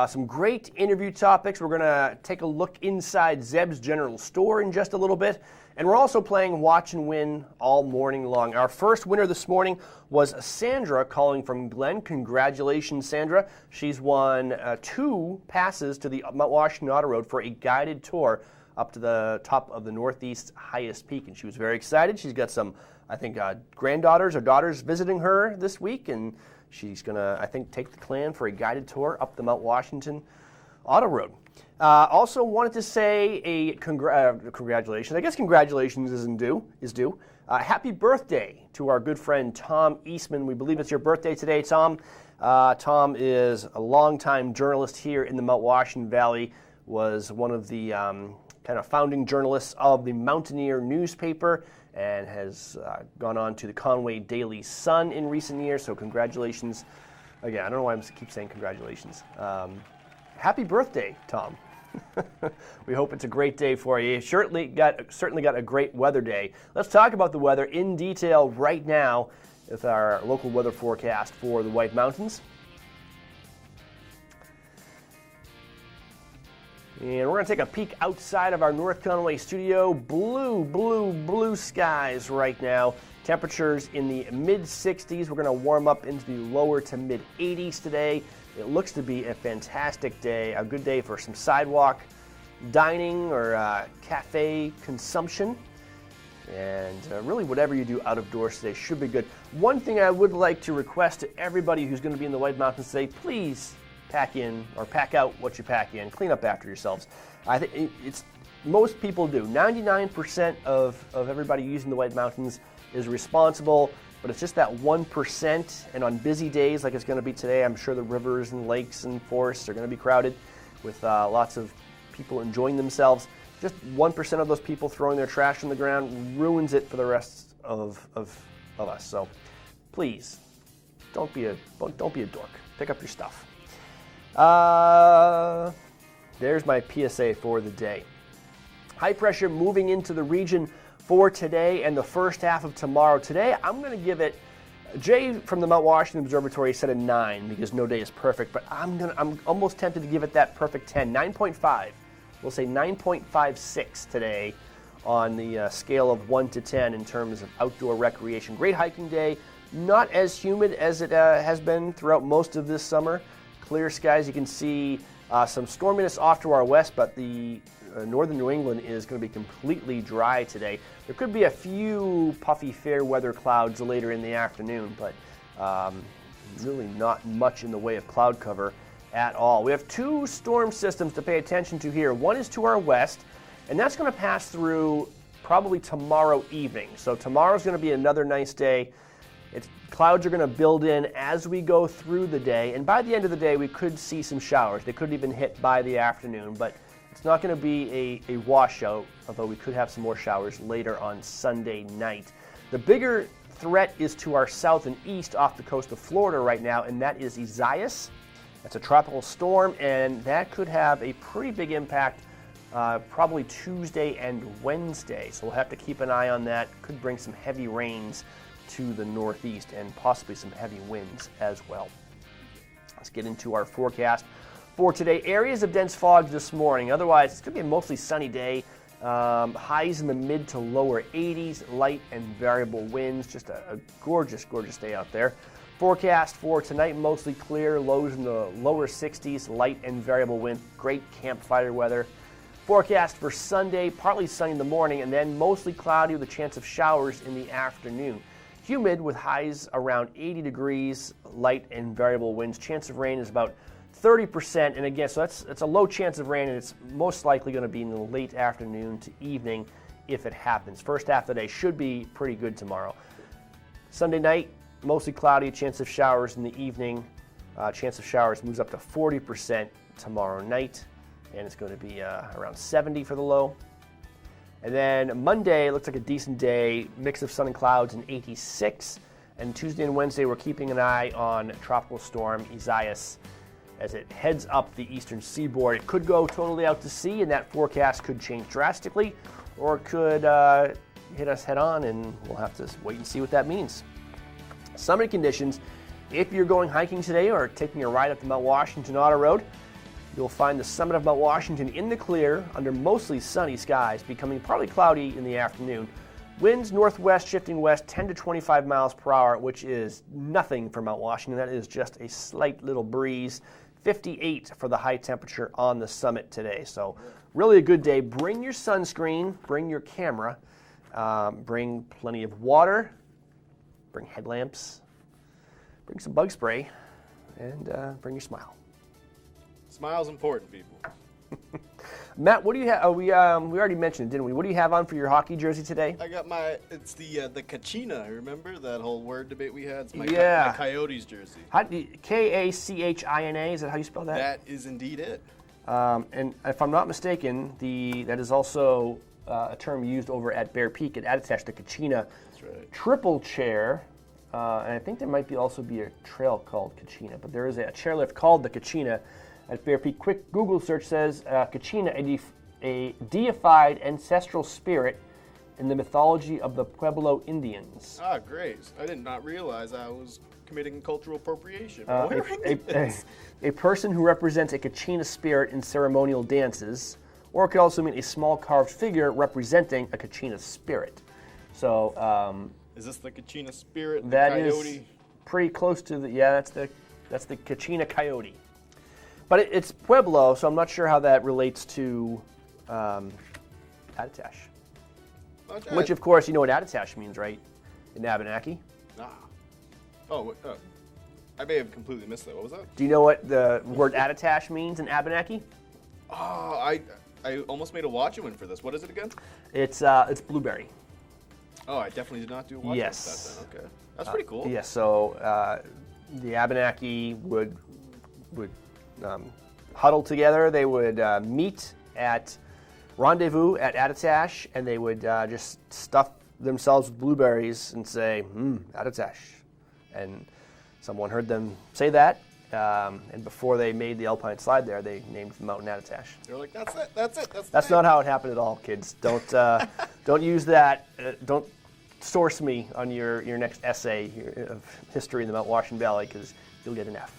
some great interview topics. We're going to take a look inside Zeb's General Store in just a little bit, and we're also playing Watch and Win all morning long. Our first winner this morning was Sandra calling from Glen. Congratulations, Sandra. She's won 2 passes to the Mount Washington Auto Road for a guided tour up to the top of the Northeast's highest peak, and she was very excited. She's got some, I think, granddaughters or daughters visiting her this week, and she's going to, I think, take the clan for a guided tour up the Mount Washington Auto Road. Also wanted to say a congratulations. I guess congratulations is due. Happy birthday to our good friend Tom Eastman. We believe it's your birthday today, Tom. Tom is a longtime journalist here in the Mount Washington Valley, was one of the kind of founding journalists of the Mountaineer newspaper, and has gone on to the Conway Daily Sun in recent years. So congratulations. Again, I don't know why I keep saying congratulations. Happy birthday, Tom. We hope it's a great day for you. Certainly got a great weather day. Let's talk about the weather in detail right now with our local weather forecast for the White Mountains. And we're going to take a peek outside of our North Conway studio. Blue skies right now. Temperatures in the mid-60s. We're going to warm up into the lower to mid-80s today. It looks to be a fantastic day, a good day for some sidewalk dining or cafe consumption. And really whatever you do out of doors today should be good. One thing I would like to request to everybody who's going to be in the White Mountains today, please pack in or pack out what you pack in. Clean up after yourselves. I think it's most people do. 99% of everybody using the White Mountains is responsible, but it's just that 1%. And on busy days like it's going to be today, I'm sure the rivers and lakes and forests are going to be crowded with lots of people enjoying themselves. Just 1% of those people throwing their trash on the ground ruins it for the rest of us. So please, don't be a dork. Pick up your stuff. There's my PSA for the day. High pressure moving into the region for today and the first half of tomorrow. Today, I'm going to give it, Jay from the Mount Washington Observatory said a 9 because no day is perfect, but I'm almost tempted to give it that perfect 10, 9.5. We'll say 9.56 today on the scale of 1 to 10 in terms of outdoor recreation. Great hiking day, not as humid as it has been throughout most of this summer. Clear skies, you can see some storminess off to our west, but the northern New England is going to be completely dry today. There could be a few puffy fair weather clouds later in the afternoon, but really not much in the way of cloud cover at all. We have 2 storm systems to pay attention to here. One is to our west, and that's going to pass through probably tomorrow evening. So tomorrow's going to be another nice day. Clouds are going to build in as we go through the day, and by the end of the day we could see some showers. They could even hit by the afternoon, but it's not going to be a washout, although we could have some more showers later on Sunday night. The bigger threat is to our south and east off the coast of Florida right now, and that is Isaias. That's a tropical storm, and that could have a pretty big impact probably Tuesday and Wednesday. So we'll have to keep an eye on that. Could bring some heavy rains to the northeast and possibly some heavy winds as well. Let's get into our forecast for today. Areas of dense fog this morning. Otherwise, it's going to be a mostly sunny day. Highs in the mid to lower 80s, light and variable winds. Just a gorgeous, gorgeous day out there. Forecast for tonight, mostly clear, lows in the lower 60s, light and variable wind. Great campfire weather. Forecast for Sunday, partly sunny in the morning and then mostly cloudy with a chance of showers in the afternoon. Humid with highs around 80 degrees, light and variable winds. Chance of rain is about 30%, and again, so it's a low chance of rain, and it's most likely going to be in the late afternoon to evening if it happens. First half of the day should be pretty good tomorrow. Sunday night, mostly cloudy, chance of showers in the evening. Chance of showers moves up to 40% tomorrow night, and it's going to be around 70 for the low. And then Monday looks like a decent day, mix of sun and clouds and 86. And Tuesday and Wednesday, we're keeping an eye on tropical storm Isaias as it heads up the eastern seaboard. It could go totally out to sea, and that forecast could change drastically, or it could hit us head on, and we'll have to wait and see what that means. Summit conditions, if you're going hiking today or taking a ride up the Mount Washington Auto Road, you'll find the summit of Mount Washington in the clear under mostly sunny skies, becoming partly cloudy in the afternoon. Winds northwest shifting west 10 to 25 miles per hour, which is nothing for Mount Washington. That is just a slight little breeze. 58 for the high temperature on the summit today. So really a good day. Bring your sunscreen, bring your camera, bring plenty of water, bring headlamps, bring some bug spray, and bring your smile. Smile's important, people. Matt, what do you have? Oh, we already mentioned it, didn't we? What do you have on for your hockey jersey today? I got it's the Kachina. Remember that whole word debate we had? It's my Coyotes jersey. K-A-C-H-I-N-A, is that how you spell that? That is indeed it. And if I'm not mistaken, that is also a term used over at Bear Peak at Attitash, the Kachina. That's right. Triple chair. And I think there might also be a trail called Kachina, but there is a chairlift called the Kachina at Bear Peak. Quick Google search says Kachina, a deified ancestral spirit in the mythology of the Pueblo Indians. Ah, great. I did not realize I was committing cultural appropriation. A person who represents a Kachina spirit in ceremonial dances, or it could also mean a small carved figure representing a Kachina spirit. So, is this the Kachina spirit, the that coyote? Is pretty close to that's the Kachina coyote. But it's Pueblo, so I'm not sure how that relates to Attitash. Okay. Which, of course, you know what Attitash means, right? In Abenaki. Ah. Oh, I may have completely missed that. What was that? Do you know what the word Attitash means in Abenaki? Oh, I almost made a Watchman for this. What is it again? It's blueberry. Oh, I definitely did not do a Watchman yes. with that then. Okay. That's pretty cool. Yes, so the Abenaki would huddle together. They would meet at rendezvous at Attitash, and they would just stuff themselves with blueberries and say, Attitash. And someone heard them say that, and before they made the Alpine slide there, they named the mountain Attitash. They're like, that's it, that's it, That's not how it happened at all, kids. Don't use that. Don't source me on your next essay of history in the Mount Washington Valley, because you'll get an F.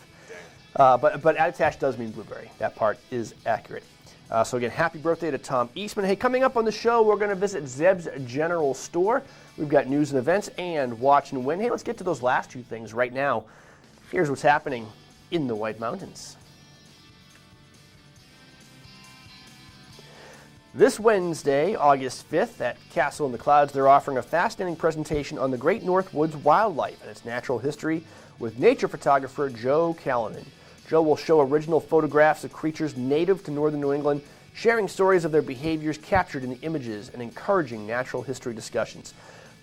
But Attitash does mean blueberry. That part is accurate. So again, happy birthday to Tom Eastman. Hey, coming up on the show, we're going to visit Zeb's General Store. We've got news and events and watch and win. Hey, let's get to those last two things right now. Here's what's happening in the White Mountains. This Wednesday, August 5th, at Castle in the Clouds, they're offering a fascinating presentation on the Great North Woods wildlife and its natural history with nature photographer Joe Callanan. Joe will show original photographs of creatures native to northern New England, sharing stories of their behaviors captured in the images and encouraging natural history discussions.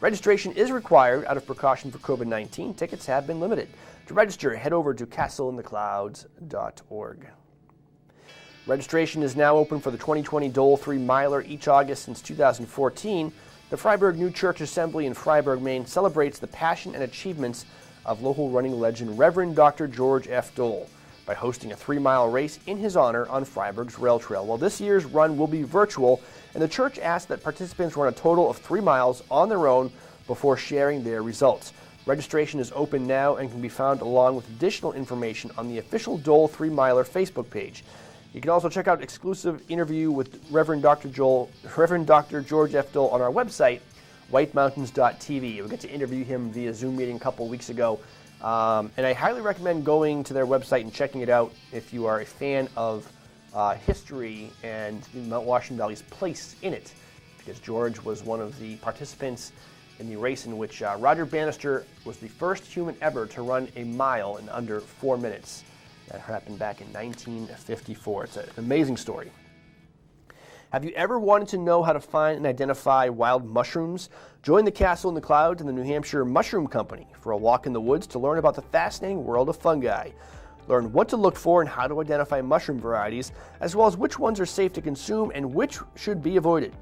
Registration is required out of precaution for COVID-19. Tickets have been limited. To register, head over to castleintheclouds.org. Registration is now open for the 2020 DOLE 3 Miler each August since 2014. The FRYEBURG New Church Assembly in Fryeburg, Maine celebrates the passion and achievements of local running legend Reverend Dr. George F. DOLE by hosting a 3-mile race in his honor on Fryeburg's rail trail. Well, this year's run will be virtual, and the church asked that participants run a total of 3 miles on their own before sharing their results. Registration is open now and can be found along with additional information on the official DOLE 3 Miler Facebook page. You can also check out exclusive interview with Reverend Dr. George F. Dole on our website, whitemountains.tv. We got to interview him via Zoom meeting a couple weeks ago. And I highly recommend going to their website and checking it out if you are a fan of history and Mount Washington Valley's place in it, because George was one of the participants in the race in which Roger Bannister was the first human ever to run a mile in under 4 minutes. That happened back in 1954. It's an amazing story. Have you ever wanted to know how to find and identify wild mushrooms? Join the Castle in the Clouds and the New Hampshire Mushroom Company for a walk in the woods to learn about the fascinating world of fungi. Learn what to look for and how to identify mushroom varieties, as well as which ones are safe to consume and which should be avoided.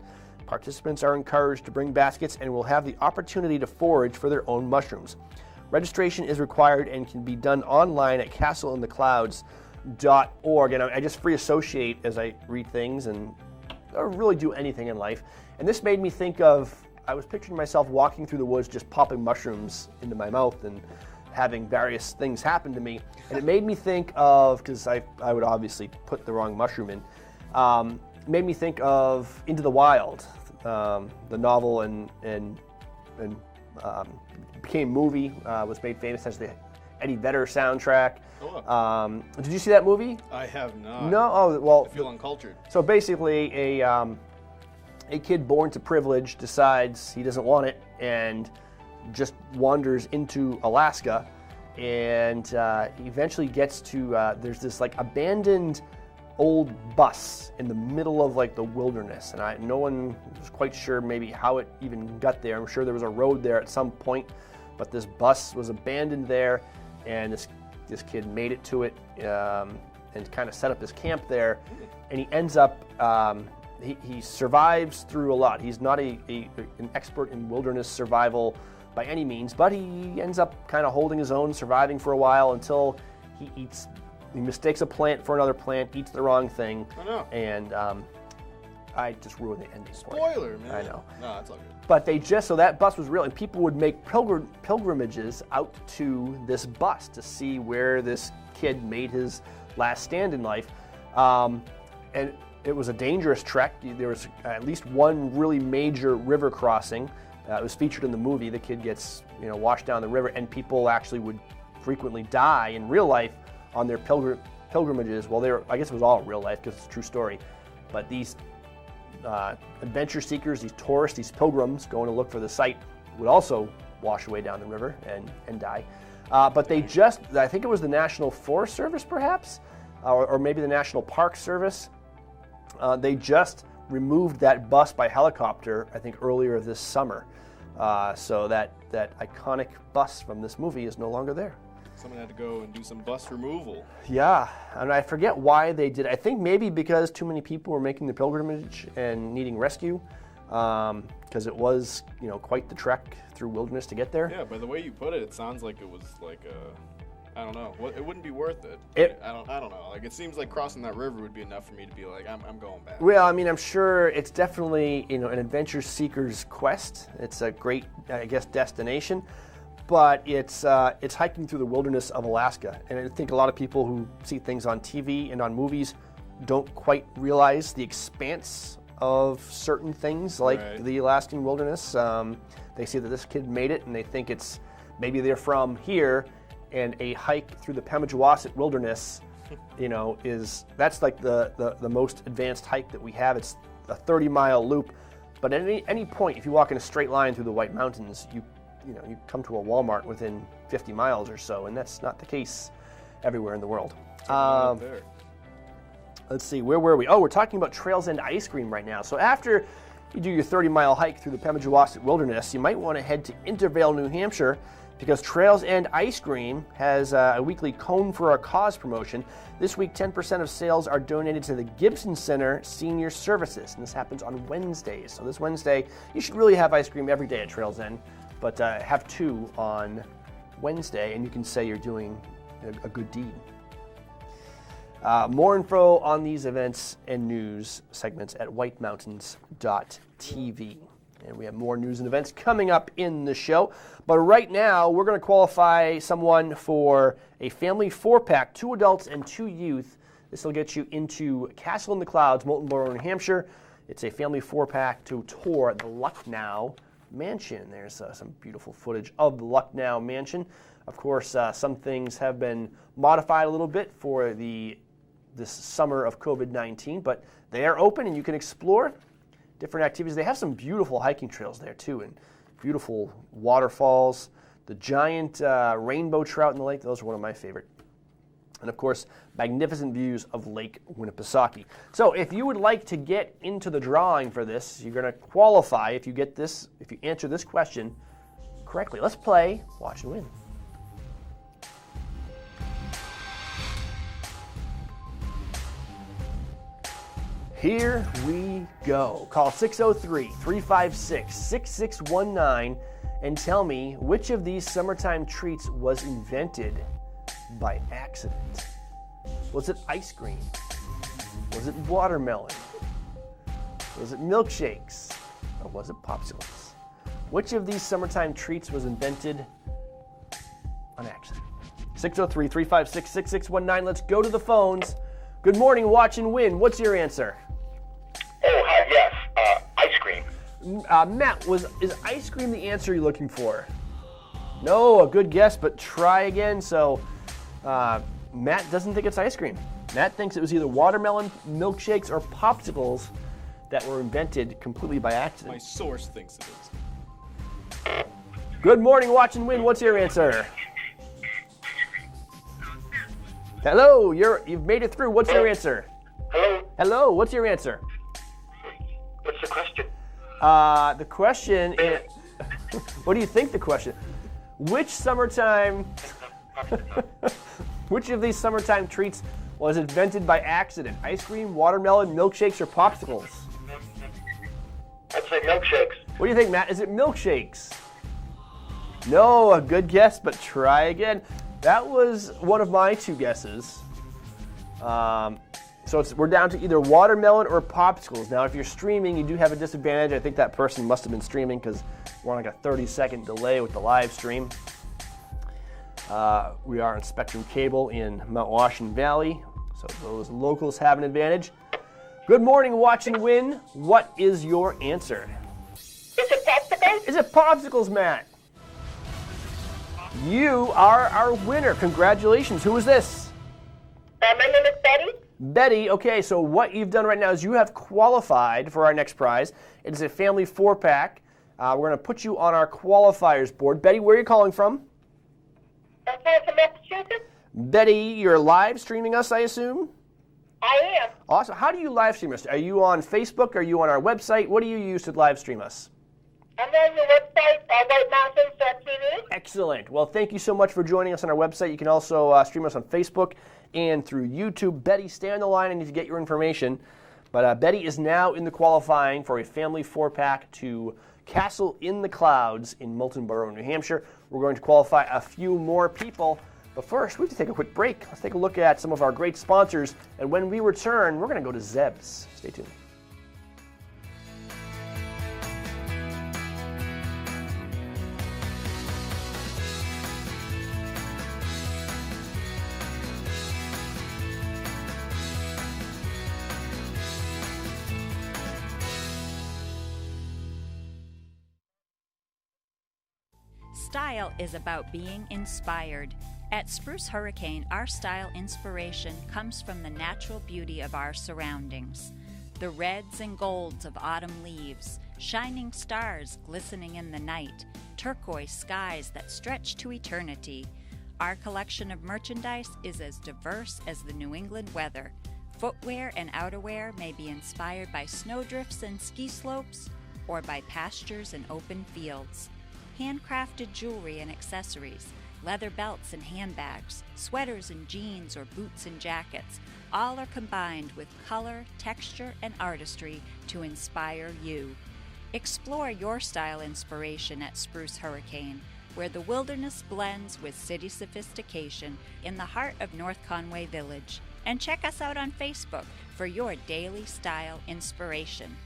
Participants are encouraged to bring baskets and will have the opportunity to forage for their own mushrooms. Registration is required and can be done online at castleintheclouds.org. And I just free associate as I read things and I don't really do anything in life. And this made me think of, I was picturing myself walking through the woods just popping mushrooms into my mouth and having various things happen to me. And it made me think of, because I would obviously put the wrong mushroom in, made me think of Into the Wild, the novel and became movie, was made famous as the Eddie Vedder soundtrack. Did you see that movie? I have not. No? Oh, well. I feel uncultured. So basically, a kid born to privilege decides he doesn't want it and just wanders into Alaska, and he eventually gets to, there's this like abandoned old bus in the middle of like the wilderness, and no one was quite sure maybe how it even got there. I'm sure there was a road there at some point, but this bus was abandoned there, and this kid made it to it and kind of set up his camp there, and he ends up he survives through a lot. He's not an expert in wilderness survival by any means, but he ends up kind of holding his own, surviving for a while until he mistakes a plant for another plant, eats the wrong thing. I know. And I just ruined the ending. Spoiler, man. I know. No, that's all good. But so that bus was real, and people would make pilgrimages out to this bus to see where this kid made his last stand in life. And it was a dangerous trek. There was at least one really major river crossing. It was featured in the movie. The kid gets washed down the river, and people actually would frequently die in real life on their pilgrimages. Well, I guess it was all real life because it's a true story. But these adventure seekers, these tourists, these pilgrims going to look for the site would also wash away down the river and die. But I think it was the National Forest Service perhaps, or maybe the National Park Service. They just removed that bus by helicopter, I think earlier this summer. So that iconic bus from this movie is no longer there. Someone had to go and do some bus removal. Yeah, and I forget why they did. I think maybe because too many people were making the pilgrimage and needing rescue, because it was quite the trek through wilderness to get there. Yeah, by the way you put it, it sounds like it was like I don't know. It wouldn't be worth it. I don't know. Like, it seems like crossing that river would be enough for me to be like, I'm going back. Well, I mean, I'm sure it's definitely, an adventure seeker's quest. It's a great, I guess, destination, but it's hiking through the wilderness of Alaska. And I think a lot of people who see things on TV and on movies don't quite realize the expanse of certain things like the Alaskan wilderness. They see that this kid made it, and they think it's maybe they're from here, and a hike through the Pemigewasset wilderness, that's like the most advanced hike that we have. It's a 30-mile loop, but at any point, if you walk in a straight line through the White Mountains, you come to a Walmart within 50 miles or so, and that's not the case everywhere in the world. Let's see, where were we? Oh, we're talking about Trails End ice cream right now. So after you do your 30-mile hike through the Pemigewasset wilderness, you might want to head to Intervale, New Hampshire, because Trails End Ice Cream has a weekly Cone for a Cause promotion. This week, 10% of sales are donated to the Gibson Center Senior Services, and this happens on Wednesdays. So this Wednesday, you should really have ice cream every day at Trails End, but have 2 on Wednesday, and you can say you're doing a good deed. More info on these events and news segments at whitemountains.tv. And we have more news and events coming up in the show. But right now, we're going to qualify someone for a family 4-pack, 2 adults and 2 youth. This will get you into Castle in the Clouds, Molten Borough, New Hampshire. It's a family 4-pack to tour the Lucknow Mansion. There's some beautiful footage of the Lucknow Mansion. Of course, some things have been modified a little bit for this summer of COVID-19, but they are open and you can explore different activities. They have some beautiful hiking trails there too, and beautiful waterfalls. The giant rainbow trout in the lake, those are one of my favorite. And of course, magnificent views of Lake Winnipesaukee. So if you would like to get into the drawing for this, you're going to qualify if you answer this question correctly. Let's play Watch and Win. Here we go. Call 603-356-6619 and tell me which of these summertime treats was invented by accident. Was it ice cream? Was it watermelon? Was it milkshakes? Or was it popsicles? Which of these summertime treats was invented on accident? 603-356-6619. Let's go to the phones. Good morning, Watch and Win. What's your answer? Oh, hi, yes. Ice cream. Matt, is ice cream the answer you're looking for? No, a good guess, but try again. So Matt doesn't think it's ice cream. Matt thinks it was either watermelon, milkshakes, or popsicles that were invented completely by accident. My source thinks it is. Good morning, Watch and Win. What's your answer? Hello, you've made it through. What's your answer? Hello, what's your answer? What's the question? The question is, what do you think the question? Which of these summertime treats was invented by accident? Ice cream, watermelon, milkshakes, or popsicles? I'd say milkshakes. What do you think, Matt? Is it milkshakes? No, a good guess, but try again. That was one of my 2 guesses. So we're down to either watermelon or popsicles. Now, if you're streaming, you do have a disadvantage. I think that person must have been streaming because we're on like a 30-second delay with the live stream. We are on Spectrum Cable in Mount Washington Valley, so those locals have an advantage. Good morning, Watch and Win. What is your answer? Is it popsicles? Is it popsicles, Matt? You are our winner. Congratulations. Who is this? My name is Betty. Betty, okay, so what you've done right now is you have qualified for our next prize. It is a family 4-pack. We're going to put you on our qualifiers board. Betty, where are you calling from? I'm calling from Massachusetts. Betty, you're live streaming us, I assume? I am. Awesome. How do you live stream us? Are you on Facebook? Are you on our website? What do you use to live stream us? I'm on your website, whitemountains.tv. Excellent. Well, thank you so much for joining us on our website. You can also stream us on Facebook and through YouTube. Betty, stay on the line. I need to get your information. But Betty is now in the qualifying for a family 4-pack to Castle in the Clouds in Molten Borough, New Hampshire. We're going to qualify a few more people. But first, we have to take a quick break. Let's take a look at some of our great sponsors, and when we return, we're going to go to Zeb's. Stay tuned. Style is about being inspired. At Spruce Hurricane, our style inspiration comes from the natural beauty of our surroundings. The reds and golds of autumn leaves, shining stars glistening in the night, turquoise skies that stretch to eternity. Our collection of merchandise is as diverse as the New England weather. Footwear and outerwear may be inspired by snowdrifts and ski slopes, or by pastures and open fields. Handcrafted jewelry and accessories, leather belts and handbags, sweaters and jeans or boots and jackets, all are combined with color, texture, and artistry to inspire you. Explore your style inspiration at Spruce Hurricane, where the wilderness blends with city sophistication in the heart of North Conway Village. And check us out on Facebook for your daily style inspiration.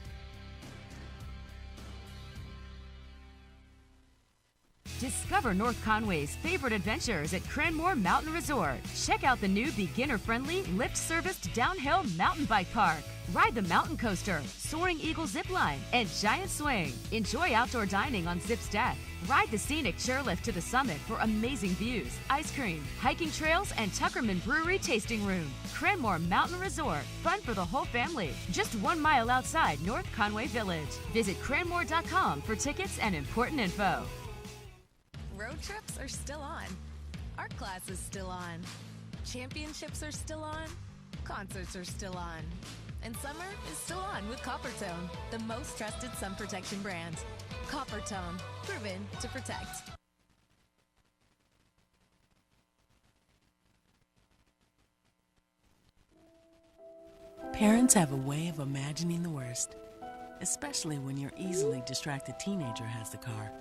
Discover North Conway's favorite adventures at Cranmore Mountain Resort. Check out the new beginner-friendly, lift-serviced downhill mountain bike park. Ride the mountain coaster, Soaring Eagle zip line, and giant swing. Enjoy outdoor dining on Zip's deck. Ride the scenic chairlift to the summit for amazing views, ice cream, hiking trails, and Tuckerman Brewery tasting room. Cranmore Mountain Resort. Fun for the whole family. Just 1 mile outside North Conway Village. Visit cranmore.com for tickets and important info. Road trips are still on. Art class is still on. Championships are still on. Concerts are still on. And summer is still on with Coppertone, the most trusted sun protection brand. Coppertone, proven to protect. Parents have a way of imagining the worst, especially when your easily distracted teenager has the car.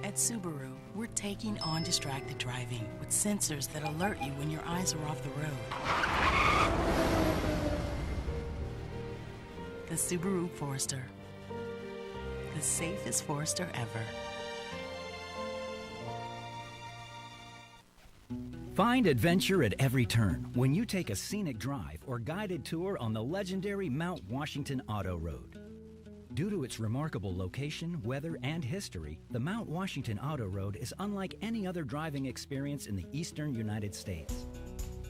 At Subaru, we're taking on distracted driving with sensors that alert you when your eyes are off the road. The Subaru Forester. The safest Forester ever. Find adventure at every turn when you take a scenic drive or guided tour on the legendary Mount Washington Auto Road. Due to its remarkable location, weather, and history, the Mount Washington Auto Road is unlike any other driving experience in the eastern United States.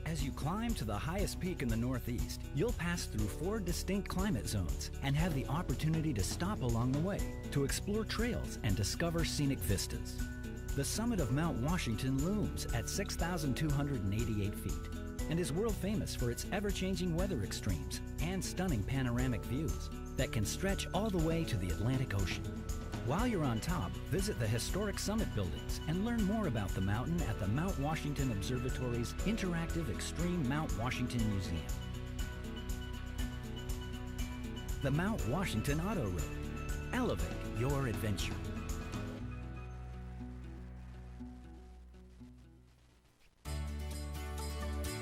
As you climb to the highest peak in the Northeast, you'll pass through 4 distinct climate zones and have the opportunity to stop along the way to explore trails and discover scenic vistas. The summit of Mount Washington looms at 6,288 feet and is world famous for its ever-changing weather extremes and stunning panoramic views that can stretch all the way to the Atlantic Ocean. While you're on top, visit the historic summit buildings and learn more about the mountain at the Mount Washington Observatory's interactive Extreme Mount Washington Museum. The Mount Washington Auto Road. Elevate your adventure.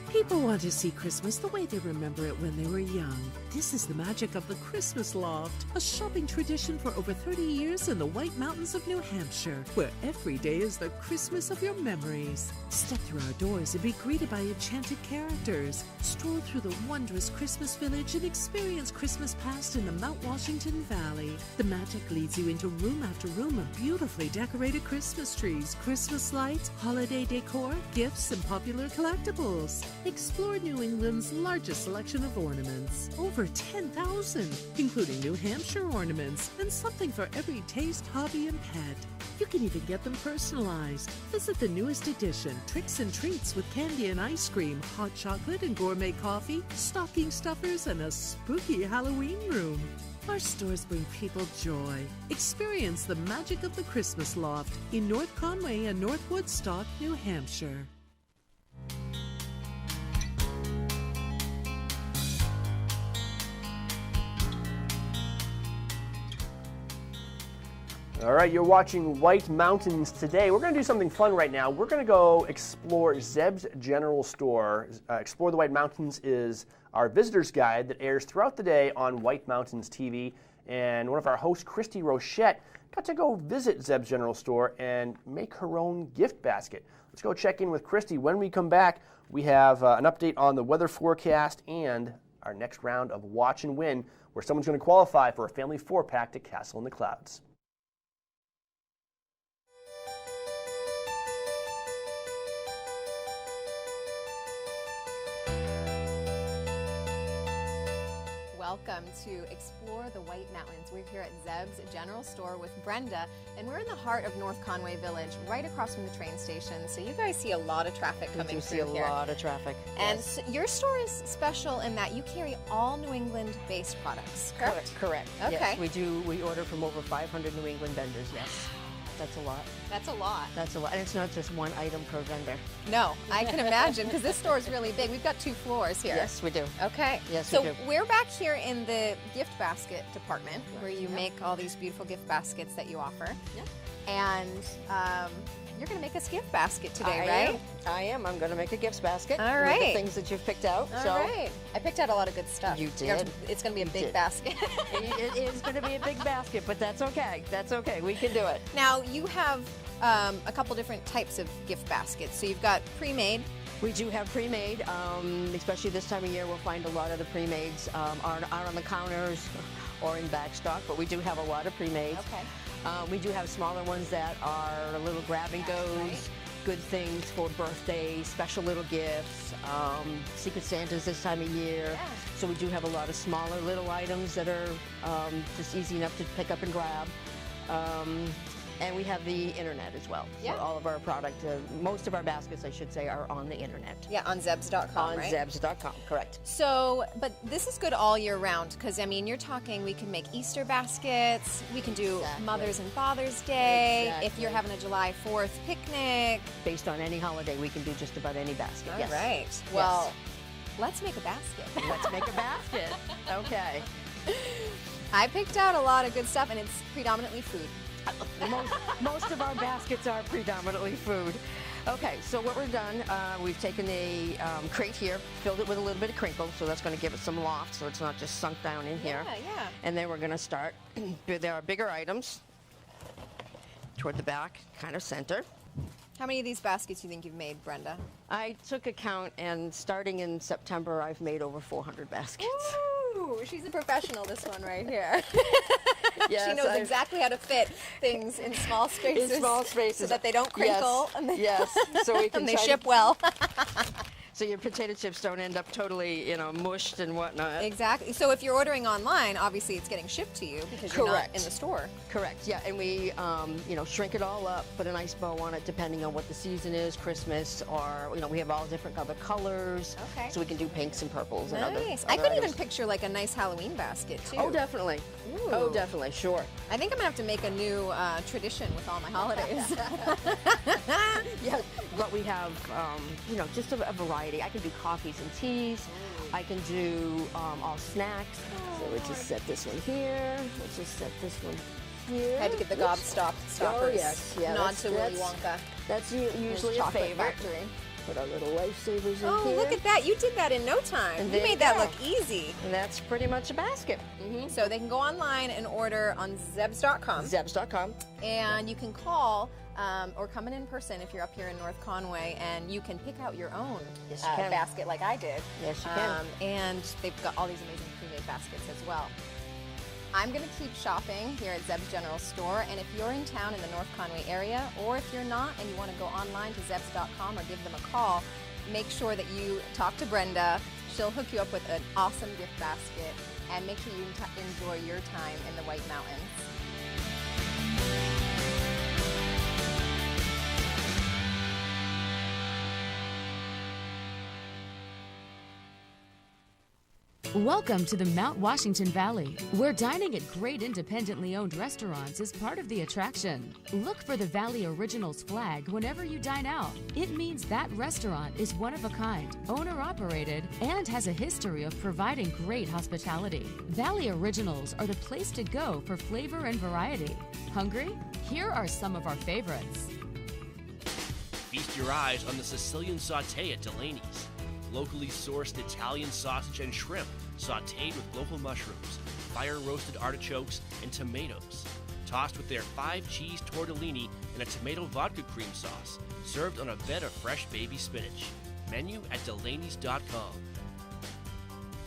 People want to see Christmas the way they remember it when they were young. This is the magic of the Christmas Loft, a shopping tradition for over 30 years in the White Mountains of New Hampshire, where every day is the Christmas of your memories. Step through our doors and be greeted by enchanted characters. Stroll through the wondrous Christmas village and experience Christmas past in the Mount Washington Valley. The magic leads you into room after room of beautifully decorated Christmas trees, Christmas lights, holiday decor, gifts, and popular collectibles. Explore New England's largest selection of ornaments, over 10,000, including New Hampshire ornaments, and something for every taste, hobby, and pet. You can even get them personalized. Visit the newest edition, Tricks and Treats with candy and ice cream, hot chocolate and gourmet coffee, stocking stuffers, and a spooky Halloween room. Our stores bring people joy. Experience the magic of the Christmas Loft in North Conway and North Woodstock, New Hampshire. All right, you're watching White Mountains today. We're going to do something fun right now. We're going to go explore Zeb's General Store. Explore the White Mountains is our visitor's guide that airs throughout the day on White Mountains TV. And one of our hosts, Christy Rochette, got to go visit Zeb's General Store and make her own gift basket. Let's go check in with Christy. When we come back, we have an update on the weather forecast and our next round of Watch and Win, where someone's going to qualify for a family 4-pack to Castle in the Clouds. Welcome to Explore the White Mountains. We're here at Zeb's General Store with Brenda, and we're in the heart of North Conway Village, right across from the train station. So you guys see a lot of traffic coming through here. We do see a lot of traffic. And so your store is special in that you carry all New England-based products, correct? Correct. Okay. Yes, we do. We order from over 500 New England vendors, yes. That's a lot. That's a lot. That's a lot. And it's not just one item per vendor. No, I can imagine, because this store is really big. We've got 2 floors here. Yes, we do. Okay. Yes, so we do. We're back here in the gift basket department, where you make all these beautiful gift baskets that you offer. Yeah. And you're going to make us gift basket today, right? I am. I'm going to make a gift basket. All right. With the things that you've picked out. All right. I picked out a lot of good stuff. You did. It's going to be a big basket. It is going to be a big basket, but that's okay. That's okay. We can do it. Now, you have a couple different types of gift baskets. So you've got pre-made. We do have pre-made, especially this time of year. We'll find a lot of the pre-mades are on the counters or in back stock, but we do have a lot of pre-mades. Okay. We do have smaller ones that are a little grab and goes, good things for birthdays, special little gifts, Secret Santas this time of year. Yeah. So we do have a lot of smaller little items that are just easy enough to pick up and grab. And we have the internet as well. Yeah. For all of our product, most of our baskets, I should say, are on the internet. Yeah, on Zebs.com, right? On Zebs.com, correct. So, but this is good all year round, because, I mean, you're talking we can make Easter baskets, we can do Mother's and Father's Day, if you're having a July 4th picnic. Based on any holiday, we can do just about any basket. All yes. right. Well, let's make a basket. Let's make a basket. Okay. I picked out a lot of good stuff, and it's predominantly food. Most of our baskets are predominantly food. Okay, so what we've done, we've taken a crate here, filled it with a little bit of crinkle, so that's going to give it some loft, so it's not just sunk down in here. Yeah. And then we're going to start. There are bigger items toward the back, kind of center. How many of these baskets do you think you've made, Brenda? I took a count, and starting in September, I've made over 400 baskets. Ooh, she's a professional, this one right here. Yes, she knows exactly how to fit things in small spaces. In small spaces. So that they don't crinkle. Yes, so we can and they ship well. So your potato chips don't end up totally, mushed and whatnot. Exactly. So if you're ordering online, obviously it's getting shipped to you because you're not in the store. Correct. Yeah, and we, shrink it all up, put a nice bow on it, depending on what the season is, Christmas, or we have all different other colors. Okay. So we can do pinks and purples and Nice. other I could items. even picture like a nice Halloween basket too. Oh, definitely. Ooh. Oh, definitely. Sure. I think I'm gonna have to make a new tradition with all my holidays. Yeah, but we have, just a variety. I can do coffees and teas. I can do all snacks. So we just set this one here. Let's just set this one here. I had to get the gobstoppers. Oh, yes. Yeah, Nod to Willy Wonka. That's usually a chocolate favorite. factory. Put our little lifesavers in here. Oh, look at that. You did that in no time. And You there made you that go. look easy. And that's pretty much a basket. Mm-hmm. So they can go online and order on Zebs.com. Zebs.com. And you can call or come in person if you're up here in North Conway, and you can pick out your own Yes, you can. basket like I did. Yes, you can. And they've got all these amazing pre-made baskets as well. I'm going to keep shopping here at Zeb's General Store, and if you're in town in the North Conway area, or if you're not and you want to go online to Zebs.com or give them a call, make sure that you talk to Brenda. She'll hook you up with an awesome gift basket, and make sure you enjoy your time in the White Mountains. Welcome to the Mount Washington Valley, where dining at great independently owned restaurants is part of the attraction. Look for the Valley Originals flag whenever you dine out. It means that restaurant is one of a kind, owner-operated, and has a history of providing great hospitality. Valley Originals are the place to go for flavor and variety. Hungry? Here are some of our favorites. Feast your eyes on the Sicilian sauté at Delaney's. Locally sourced Italian sausage and shrimp, sautéed with local mushrooms, fire-roasted artichokes, and tomatoes. Tossed with their 5-cheese tortellini and a tomato vodka cream sauce, served on a bed of fresh baby spinach. Menu at Delaney's.com.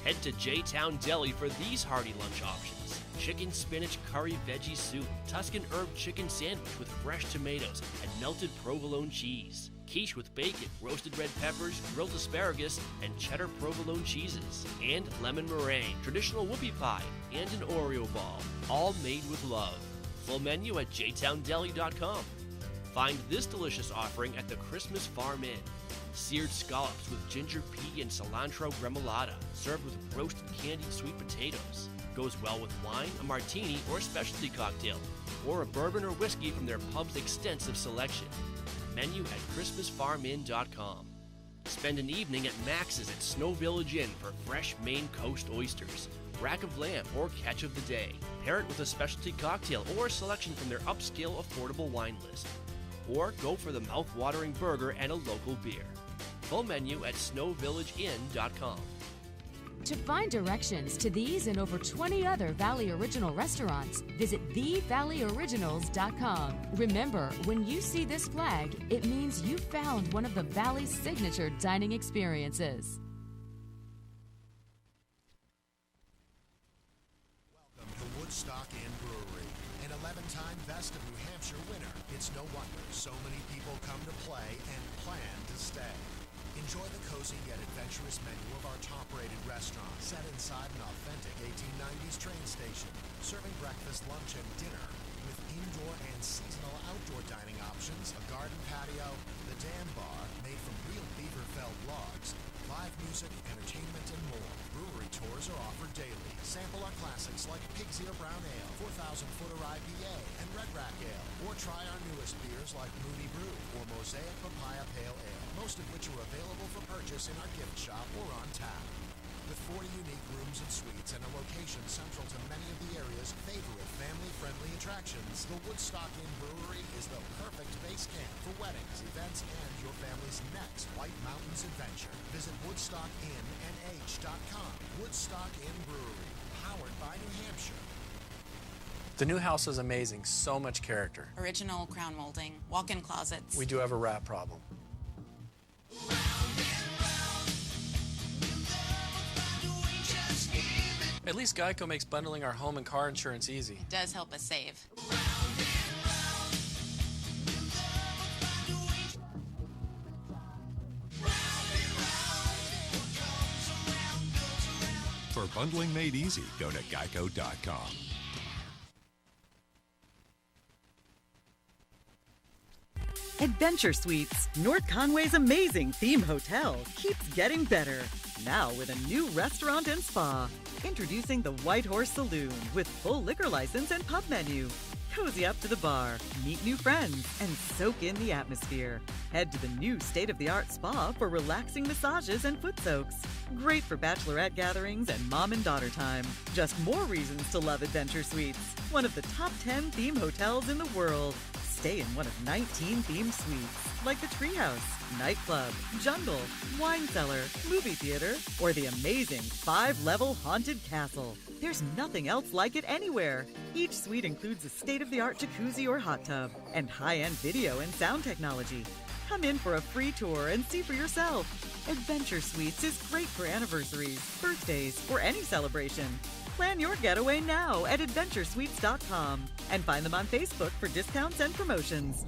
Head to J-Town Deli for these hearty lunch options. Chicken spinach curry veggie soup, Tuscan herb chicken sandwich with fresh tomatoes and melted provolone cheese. Quiche with bacon, roasted red peppers, grilled asparagus, and cheddar provolone cheeses. And lemon meringue, traditional whoopie pie, and an Oreo ball, all made with love. Full menu at jtowndeli.com. Find this delicious offering at the Christmas Farm Inn. Seared scallops with ginger pea and cilantro gremolata, served with roasted candied sweet potatoes. Goes well with wine, a martini, or a specialty cocktail, or a bourbon or whiskey from their pub's extensive selection. Menu at ChristmasFarmInn.com. Spend an evening at Max's at Snow Village Inn for fresh Maine Coast oysters, rack of lamb, or catch of the day. Pair it with a specialty cocktail or a selection from their upscale affordable wine list. Or go for the mouth-watering burger and a local beer. Full menu at snowvillageinn.com. To find directions to these and over 20 other Valley Original restaurants, visit thevalleyoriginals.com. Remember, when you see this flag, it means you found one of the Valley's signature dining experiences. Welcome to Woodstock Inn Brewery, an 11-time Best of New Hampshire winner. It's no wonder so many people come to play and plan to stay. Enjoy the cozy yet adventurous menu of our top-rated restaurant, set inside an authentic 1890s train station, serving breakfast, lunch, and dinner, with indoor and seasonal outdoor dining options, a garden patio, the Dan Bar, made from real beaver-felled logs, live music, entertainment, and more. Brewery tours are offered daily. Sample our classics like Pig's Ear Brown Ale, 4,000-footer IPA, and Red Rack Ale. Or try our newest beers like Moody Brew or Mosaic Papaya Pale Ale, most of which are available for purchase in our gift shop or on tap. With 40 unique rooms and suites and a location central to many of the area's favorite family-friendly attractions, the Woodstock Inn Brewery is the perfect base camp for weddings, events, and your family's next White Mountains adventure. Visit WoodstockInnNH.com. Woodstock Inn Brewery, powered by New Hampshire. The new house is amazing. So much character. Original crown molding, walk-in closets. We do have a rat problem. At least Geico makes bundling our home and car insurance easy. It does help us save. For bundling made easy, go to geico.com. Adventure Suites, North Conway's amazing theme hotel, keeps getting better. Now with a new restaurant and spa. Introducing the White Horse Saloon with full liquor license and pub menu. Cozy up to the bar, meet new friends, and soak in the atmosphere. Head to the new state-of-the-art spa for relaxing massages and foot soaks. Great for bachelorette gatherings and mom and daughter time. Just more reasons to love Adventure Suites. One of the top 10 theme hotels in the world. Stay in one of 19 theme suites, like the Treehouse, Nightclub, Jungle, Wine Cellar, Movie Theater, or the amazing 5-level Haunted Castle. There's nothing else like it anywhere. Each suite includes a state-of-the-art jacuzzi or hot tub, and high-end video and sound technology. Come in for a free tour and see for yourself. Adventure Suites is great for anniversaries, birthdays, or any celebration. Plan your getaway now at adventuresuites.com and find them on Facebook for discounts and promotions.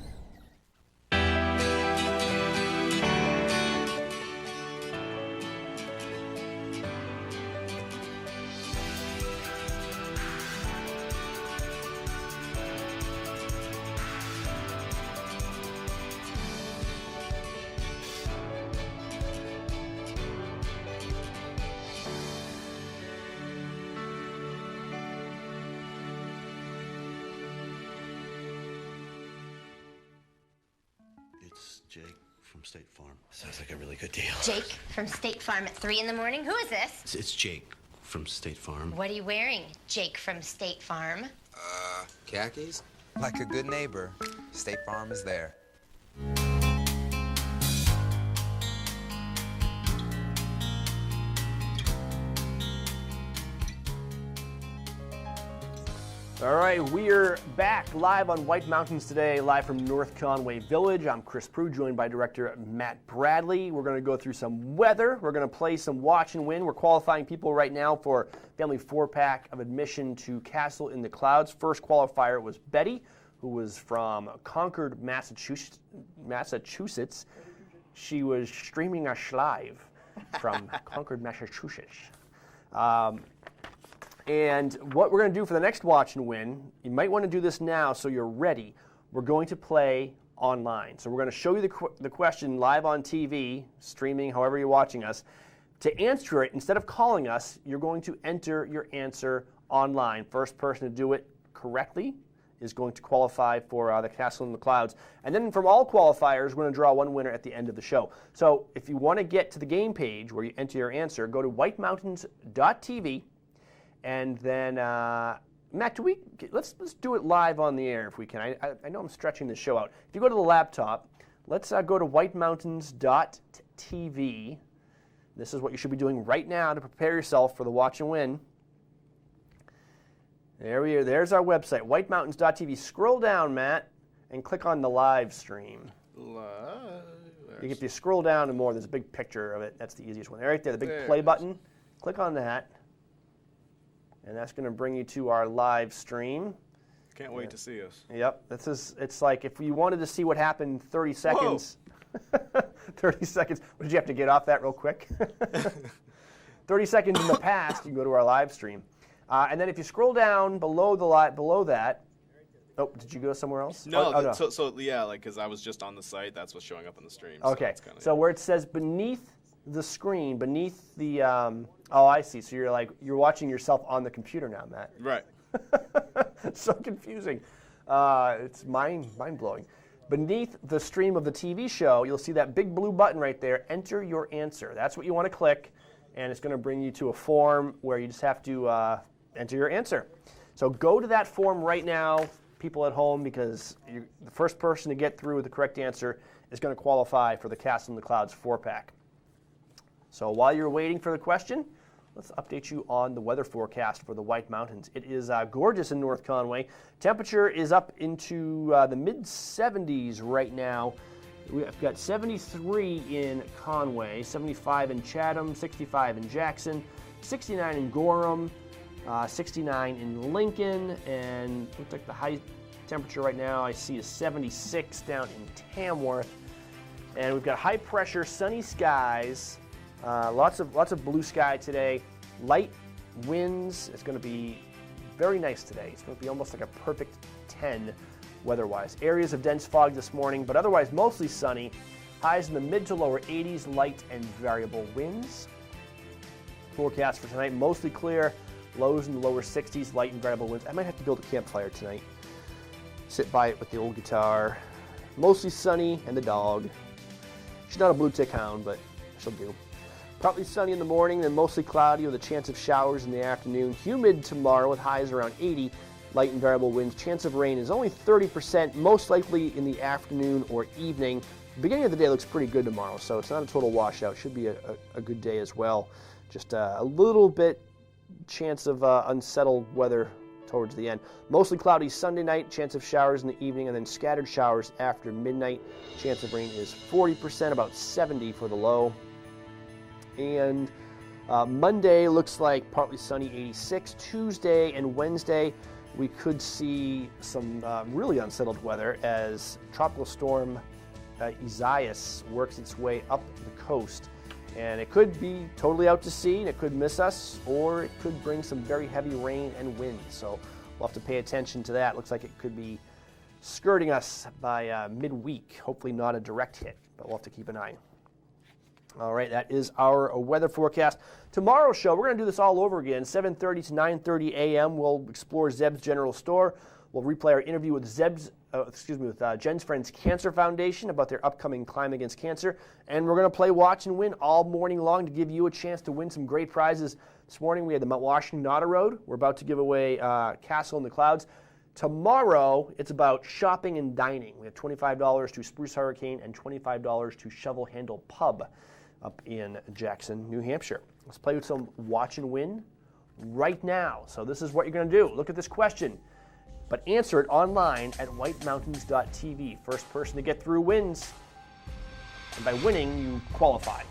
Jake from State Farm. Sounds like a really good deal. Jake from State Farm at 3 in the morning. Who is this? It's Jake from State Farm. What are you wearing, Jake from State Farm? Khakis? Like a good neighbor, State Farm is there. All right, we are back live on White Mountains today, live from North Conway Village. I'm Chris Prue, joined by director Matt Bradley. We're going to go through some weather. We're going to play some watch and win. We're qualifying people right now for family 4-pack of admission to Castle in the Clouds. First qualifier was Betty, who was from Concord, Massachusetts. She was streaming us live from Concord, Massachusetts. And what we're going to do for the next watch and win, you might want to do this now so you're ready. We're going to play online. So we're going to show you the question live on TV, streaming, however you're watching us. To answer it, instead of calling us, you're going to enter your answer online. First person to do it correctly is going to qualify for the Castle in the Clouds. And then from all qualifiers, we're going to draw one winner at the end of the show. So if you want to get to the game page where you enter your answer, go to whitemountains.tv. And then, Matt, let's do it live on the air if we can. I know I'm stretching the show out. If you go to the laptop, let's go to whitemountains.tv. This is what you should be doing right now to prepare yourself for the watch and win. There we are. There's our website, whitemountains.tv. Scroll down, Matt, and click on the live stream. If you scroll down and more, there's a big picture of it. That's the easiest one. Right there, the big play button. Click on that. And that's going to bring you to our live stream. Can't wait to see us. Yep. It's like if you wanted to see what happened 30 seconds. 30 seconds. Did you have to get off that real quick? 30 seconds in the past, you can go to our live stream. And then if you scroll down below that. Oh, did you go somewhere else? No, no. So yeah, because I was just on the site. That's what's showing up on the stream. Okay. So where it says beneath the screen, beneath the oh, I see. So you're watching yourself on the computer now, Matt. Right. So confusing. It's mind-blowing. Beneath the stream of the TV show, you'll see that big blue button right there, enter your answer. That's what you want to click, and it's going to bring you to a form where you just have to enter your answer. So go to that form right now, people at home, because the first person to get through with the correct answer is going to qualify for the Castle in the Clouds 4-pack. So while you're waiting for the question, let's update you on the weather forecast for the White Mountains. It is gorgeous in North Conway. Temperature is up into the mid-70s right now. We've got 73 in Conway, 75 in Chatham, 65 in Jackson, 69 in Gorham, 69 in Lincoln, and looks like the high temperature right now I see is 76 down in Tamworth. And we've got high pressure, sunny skies. Lots of blue sky today. Light winds. It's going to be very nice today. It's going to be almost like a perfect 10 weather-wise. Areas of dense fog this morning, but otherwise mostly sunny. Highs in the mid to lower 80s, light and variable winds. Forecast for tonight, mostly clear. Lows in the lower 60s, light and variable winds. I might have to build a campfire tonight. Sit by it with the old guitar. Mostly sunny and the dog. She's not a blue tick hound, but she'll do. Partly sunny in the morning, then mostly cloudy with a chance of showers in the afternoon. Humid tomorrow with highs around 80, light and variable winds. Chance of rain is only 30%, most likely in the afternoon or evening. The beginning of the day looks pretty good tomorrow, so it's not a total washout. Should be a good day as well. Just a little bit chance of unsettled weather towards the end. Mostly cloudy Sunday night, chance of showers in the evening, and then scattered showers after midnight. Chance of rain is 40%, about 70 for the low. And Monday looks like partly sunny, 86. Tuesday and Wednesday, we could see some really unsettled weather as Tropical Storm Isaias works its way up the coast. And it could be totally out to sea, and it could miss us, or it could bring some very heavy rain and wind. So we'll have to pay attention to that. Looks like it could be skirting us by midweek. Hopefully not a direct hit, but we'll have to keep an eye. All right, that is our weather forecast. Tomorrow's show, we're going to do this all over again, 7:30 to 9:30 a.m. We'll explore Zeb's General Store. We'll replay our interview with Jen's Friends Cancer Foundation about their upcoming Climb Against Cancer. And we're going to play Watch and Win all morning long to give you a chance to win some great prizes. This morning we had the Mount Washington Auto Road. We're about to give away Castle in the Clouds. Tomorrow, it's about shopping and dining. We have $25 to Spruce Hurricane and $25 to Shovel Handle Pub up in Jackson, New Hampshire. Let's play with some watch and win right now. So this is what you're going to do. Look at this question, but answer it online at whitemountains.tv. First person to get through wins. And by winning, you qualify.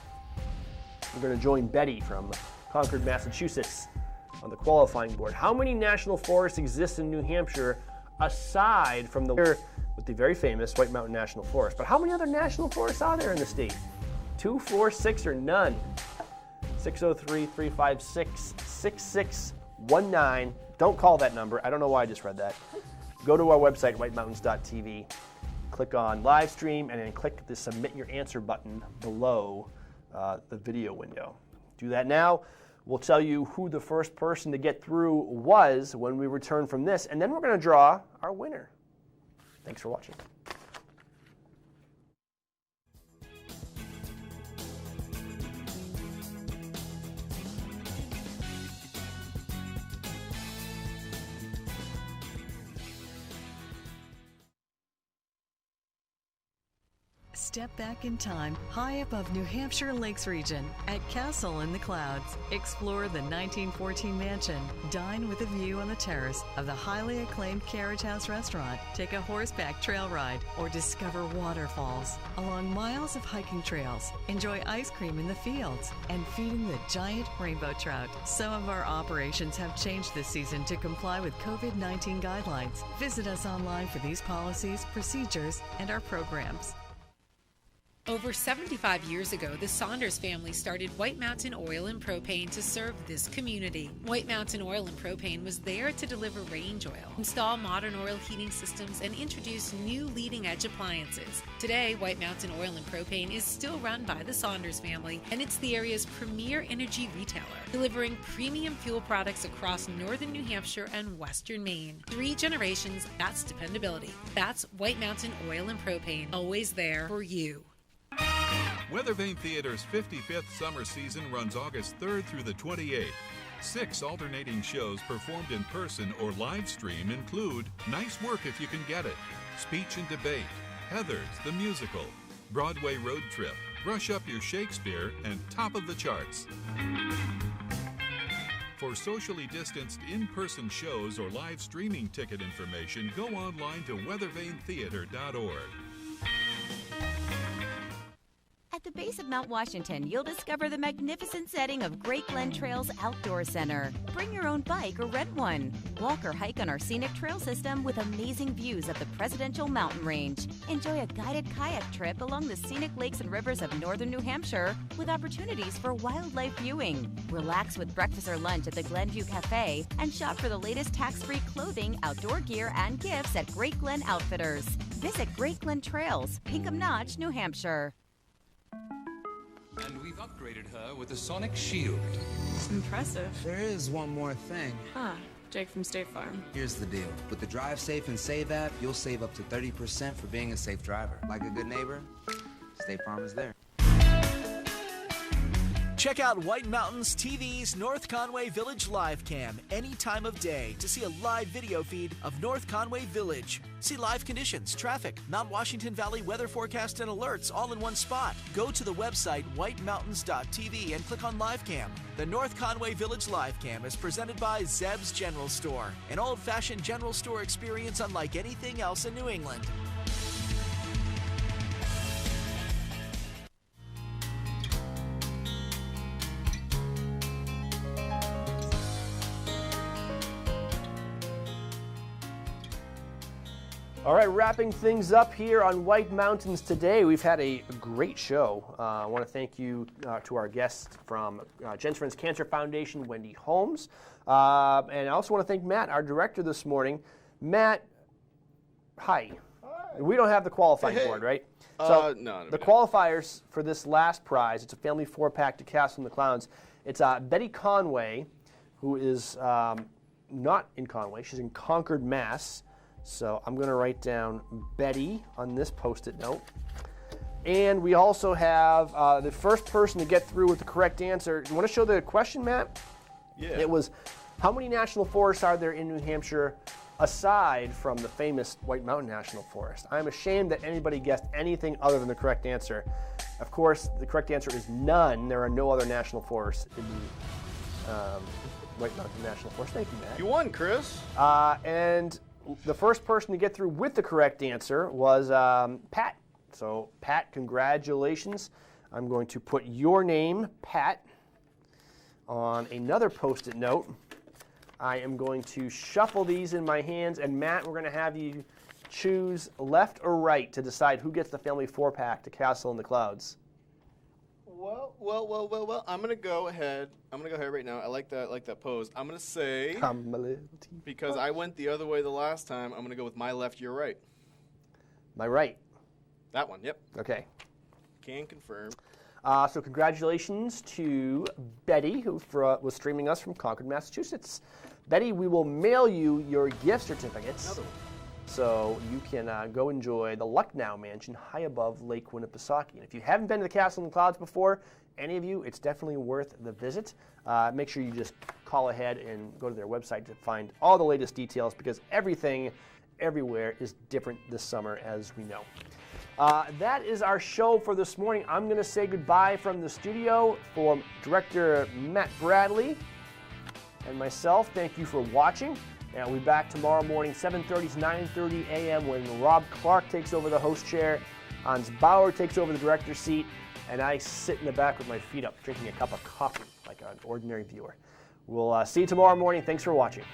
We're going to join Betty from Concord, Massachusetts on the qualifying board. How many national forests exist in New Hampshire aside from the with the very famous White Mountain National Forest? But how many other national forests are there in the state? 2, 4, 6, or none? 603-356-6619. Don't call that number. I don't know why I just read that. Go to our website, whitemountains.tv. Click on live stream and then click the submit your answer button below the video window. Do that now. We'll tell you who the first person to get through was when we return from this, and then we're going to draw our winner. Thanks for watching. Step back in time, high above New Hampshire Lakes region at Castle in the Clouds. Explore the 1914 mansion. Dine with a view on the terrace of the highly acclaimed Carriage House restaurant. Take a horseback trail ride or discover waterfalls along miles of hiking trails. Enjoy ice cream in the fields and feeding the giant rainbow trout. Some of our operations have changed this season to comply with COVID-19 guidelines. Visit us online for these policies, procedures, and our programs. Over 75 years ago, the Saunders family started White Mountain Oil and Propane to serve this community. White Mountain Oil and Propane was there to deliver range oil, install modern oil heating systems, and introduce new leading-edge appliances. Today, White Mountain Oil and Propane is still run by the Saunders family, and it's the area's premier energy retailer, delivering premium fuel products across northern New Hampshire and western Maine. 3 generations, that's dependability. That's White Mountain Oil and Propane, always there for you. Weathervane Theater's 55th summer season runs August 3rd through the 28th. 6 alternating shows performed in person or live stream include Nice Work If You Can Get It, Speech and Debate, Heathers the Musical, Broadway Road Trip, Brush Up Your Shakespeare, and Top of the Charts. For socially distanced in-person shows or live streaming ticket information, go online to weathervanetheater.org. At the base of Mount Washington, you'll discover the magnificent setting of Great Glen Trails Outdoor Center. Bring your own bike or rent one. Walk or hike on our scenic trail system with amazing views of the Presidential Mountain Range. Enjoy a guided kayak trip along the scenic lakes and rivers of northern New Hampshire with opportunities for wildlife viewing. Relax with breakfast or lunch at the Glenview Cafe and shop for the latest tax-free clothing, outdoor gear, and gifts at Great Glen Outfitters. Visit Great Glen Trails, Pinkham Notch, New Hampshire. And we've upgraded her with a sonic shield. Impressive. There is one more thing. Jake from State Farm. Here's the deal. With the Drive Safe and Save app, you'll save up to 30% for being a safe driver. Like a good neighbor, State Farm is there. Check out White Mountains TV's North Conway Village live cam any time of day to see a live video feed of North Conway Village. See live conditions, traffic, Mount Washington Valley weather forecast and alerts all in one spot. Go to the website whitemountains.tv and click on live cam. The North Conway Village live cam is presented by Zeb's General Store, an old-fashioned general store experience unlike anything else in New England. All right, wrapping things up here on White Mountains today. We've had a great show. I want to thank you to our guests from Jen's Friends Cancer Foundation, Wendy Holmes. And I also want to thank Matt, our director this morning. Matt, hi. We don't have the qualifying board, right? So no, the qualifiers for this last prize, it's a family 4-pack to Castle in the Clowns. It's Betty Conway, who is not in Conway. She's in Concord, Mass. So I'm going to write down Betty on this Post-it note. And we also have the first person to get through with the correct answer. You want to show the question, Matt? Yeah. It was, how many national forests are there in New Hampshire aside from the famous White Mountain National Forest. I'm ashamed that anybody guessed anything other than the correct answer. Of course, the correct answer is none. There are no other national forests in the White Mountain National Forest. Thank you, Matt. You won, Chris. And the first person to get through with the correct answer was Pat. So, Pat, congratulations. I'm going to put your name, Pat, on another Post-it note. I am going to shuffle these in my hands, and Matt, we're going to have you choose left or right to decide who gets the family 4-pack to Castle in the Clouds. Well. I'm gonna go ahead right now. I like that pose. I'm gonna say, because I went the other way the last time, I'm gonna go with my left, your right. My right. That one. Yep. Okay. Can confirm. So congratulations to Betty, who was streaming us from Concord, Massachusetts. Betty, we will mail you your gift certificates. Another one. So you can go enjoy the Lucknow Mansion high above Lake Winnipesaukee. And if you haven't been to the Castle in the Clouds before, any of you, it's definitely worth the visit. Make sure you just call ahead and go to their website to find all the latest details, because everything, everywhere is different this summer, as we know. That is our show for this morning. I'm going to say goodbye from the studio for director Matt Bradley and myself. Thank you for watching. And we'll be back tomorrow morning, 7:30 to 9:30 a.m. when Rob Clark takes over the host chair, Hans Bauer takes over the director's seat, and I sit in the back with my feet up, drinking a cup of coffee like an ordinary viewer. We'll see you tomorrow morning. Thanks for watching.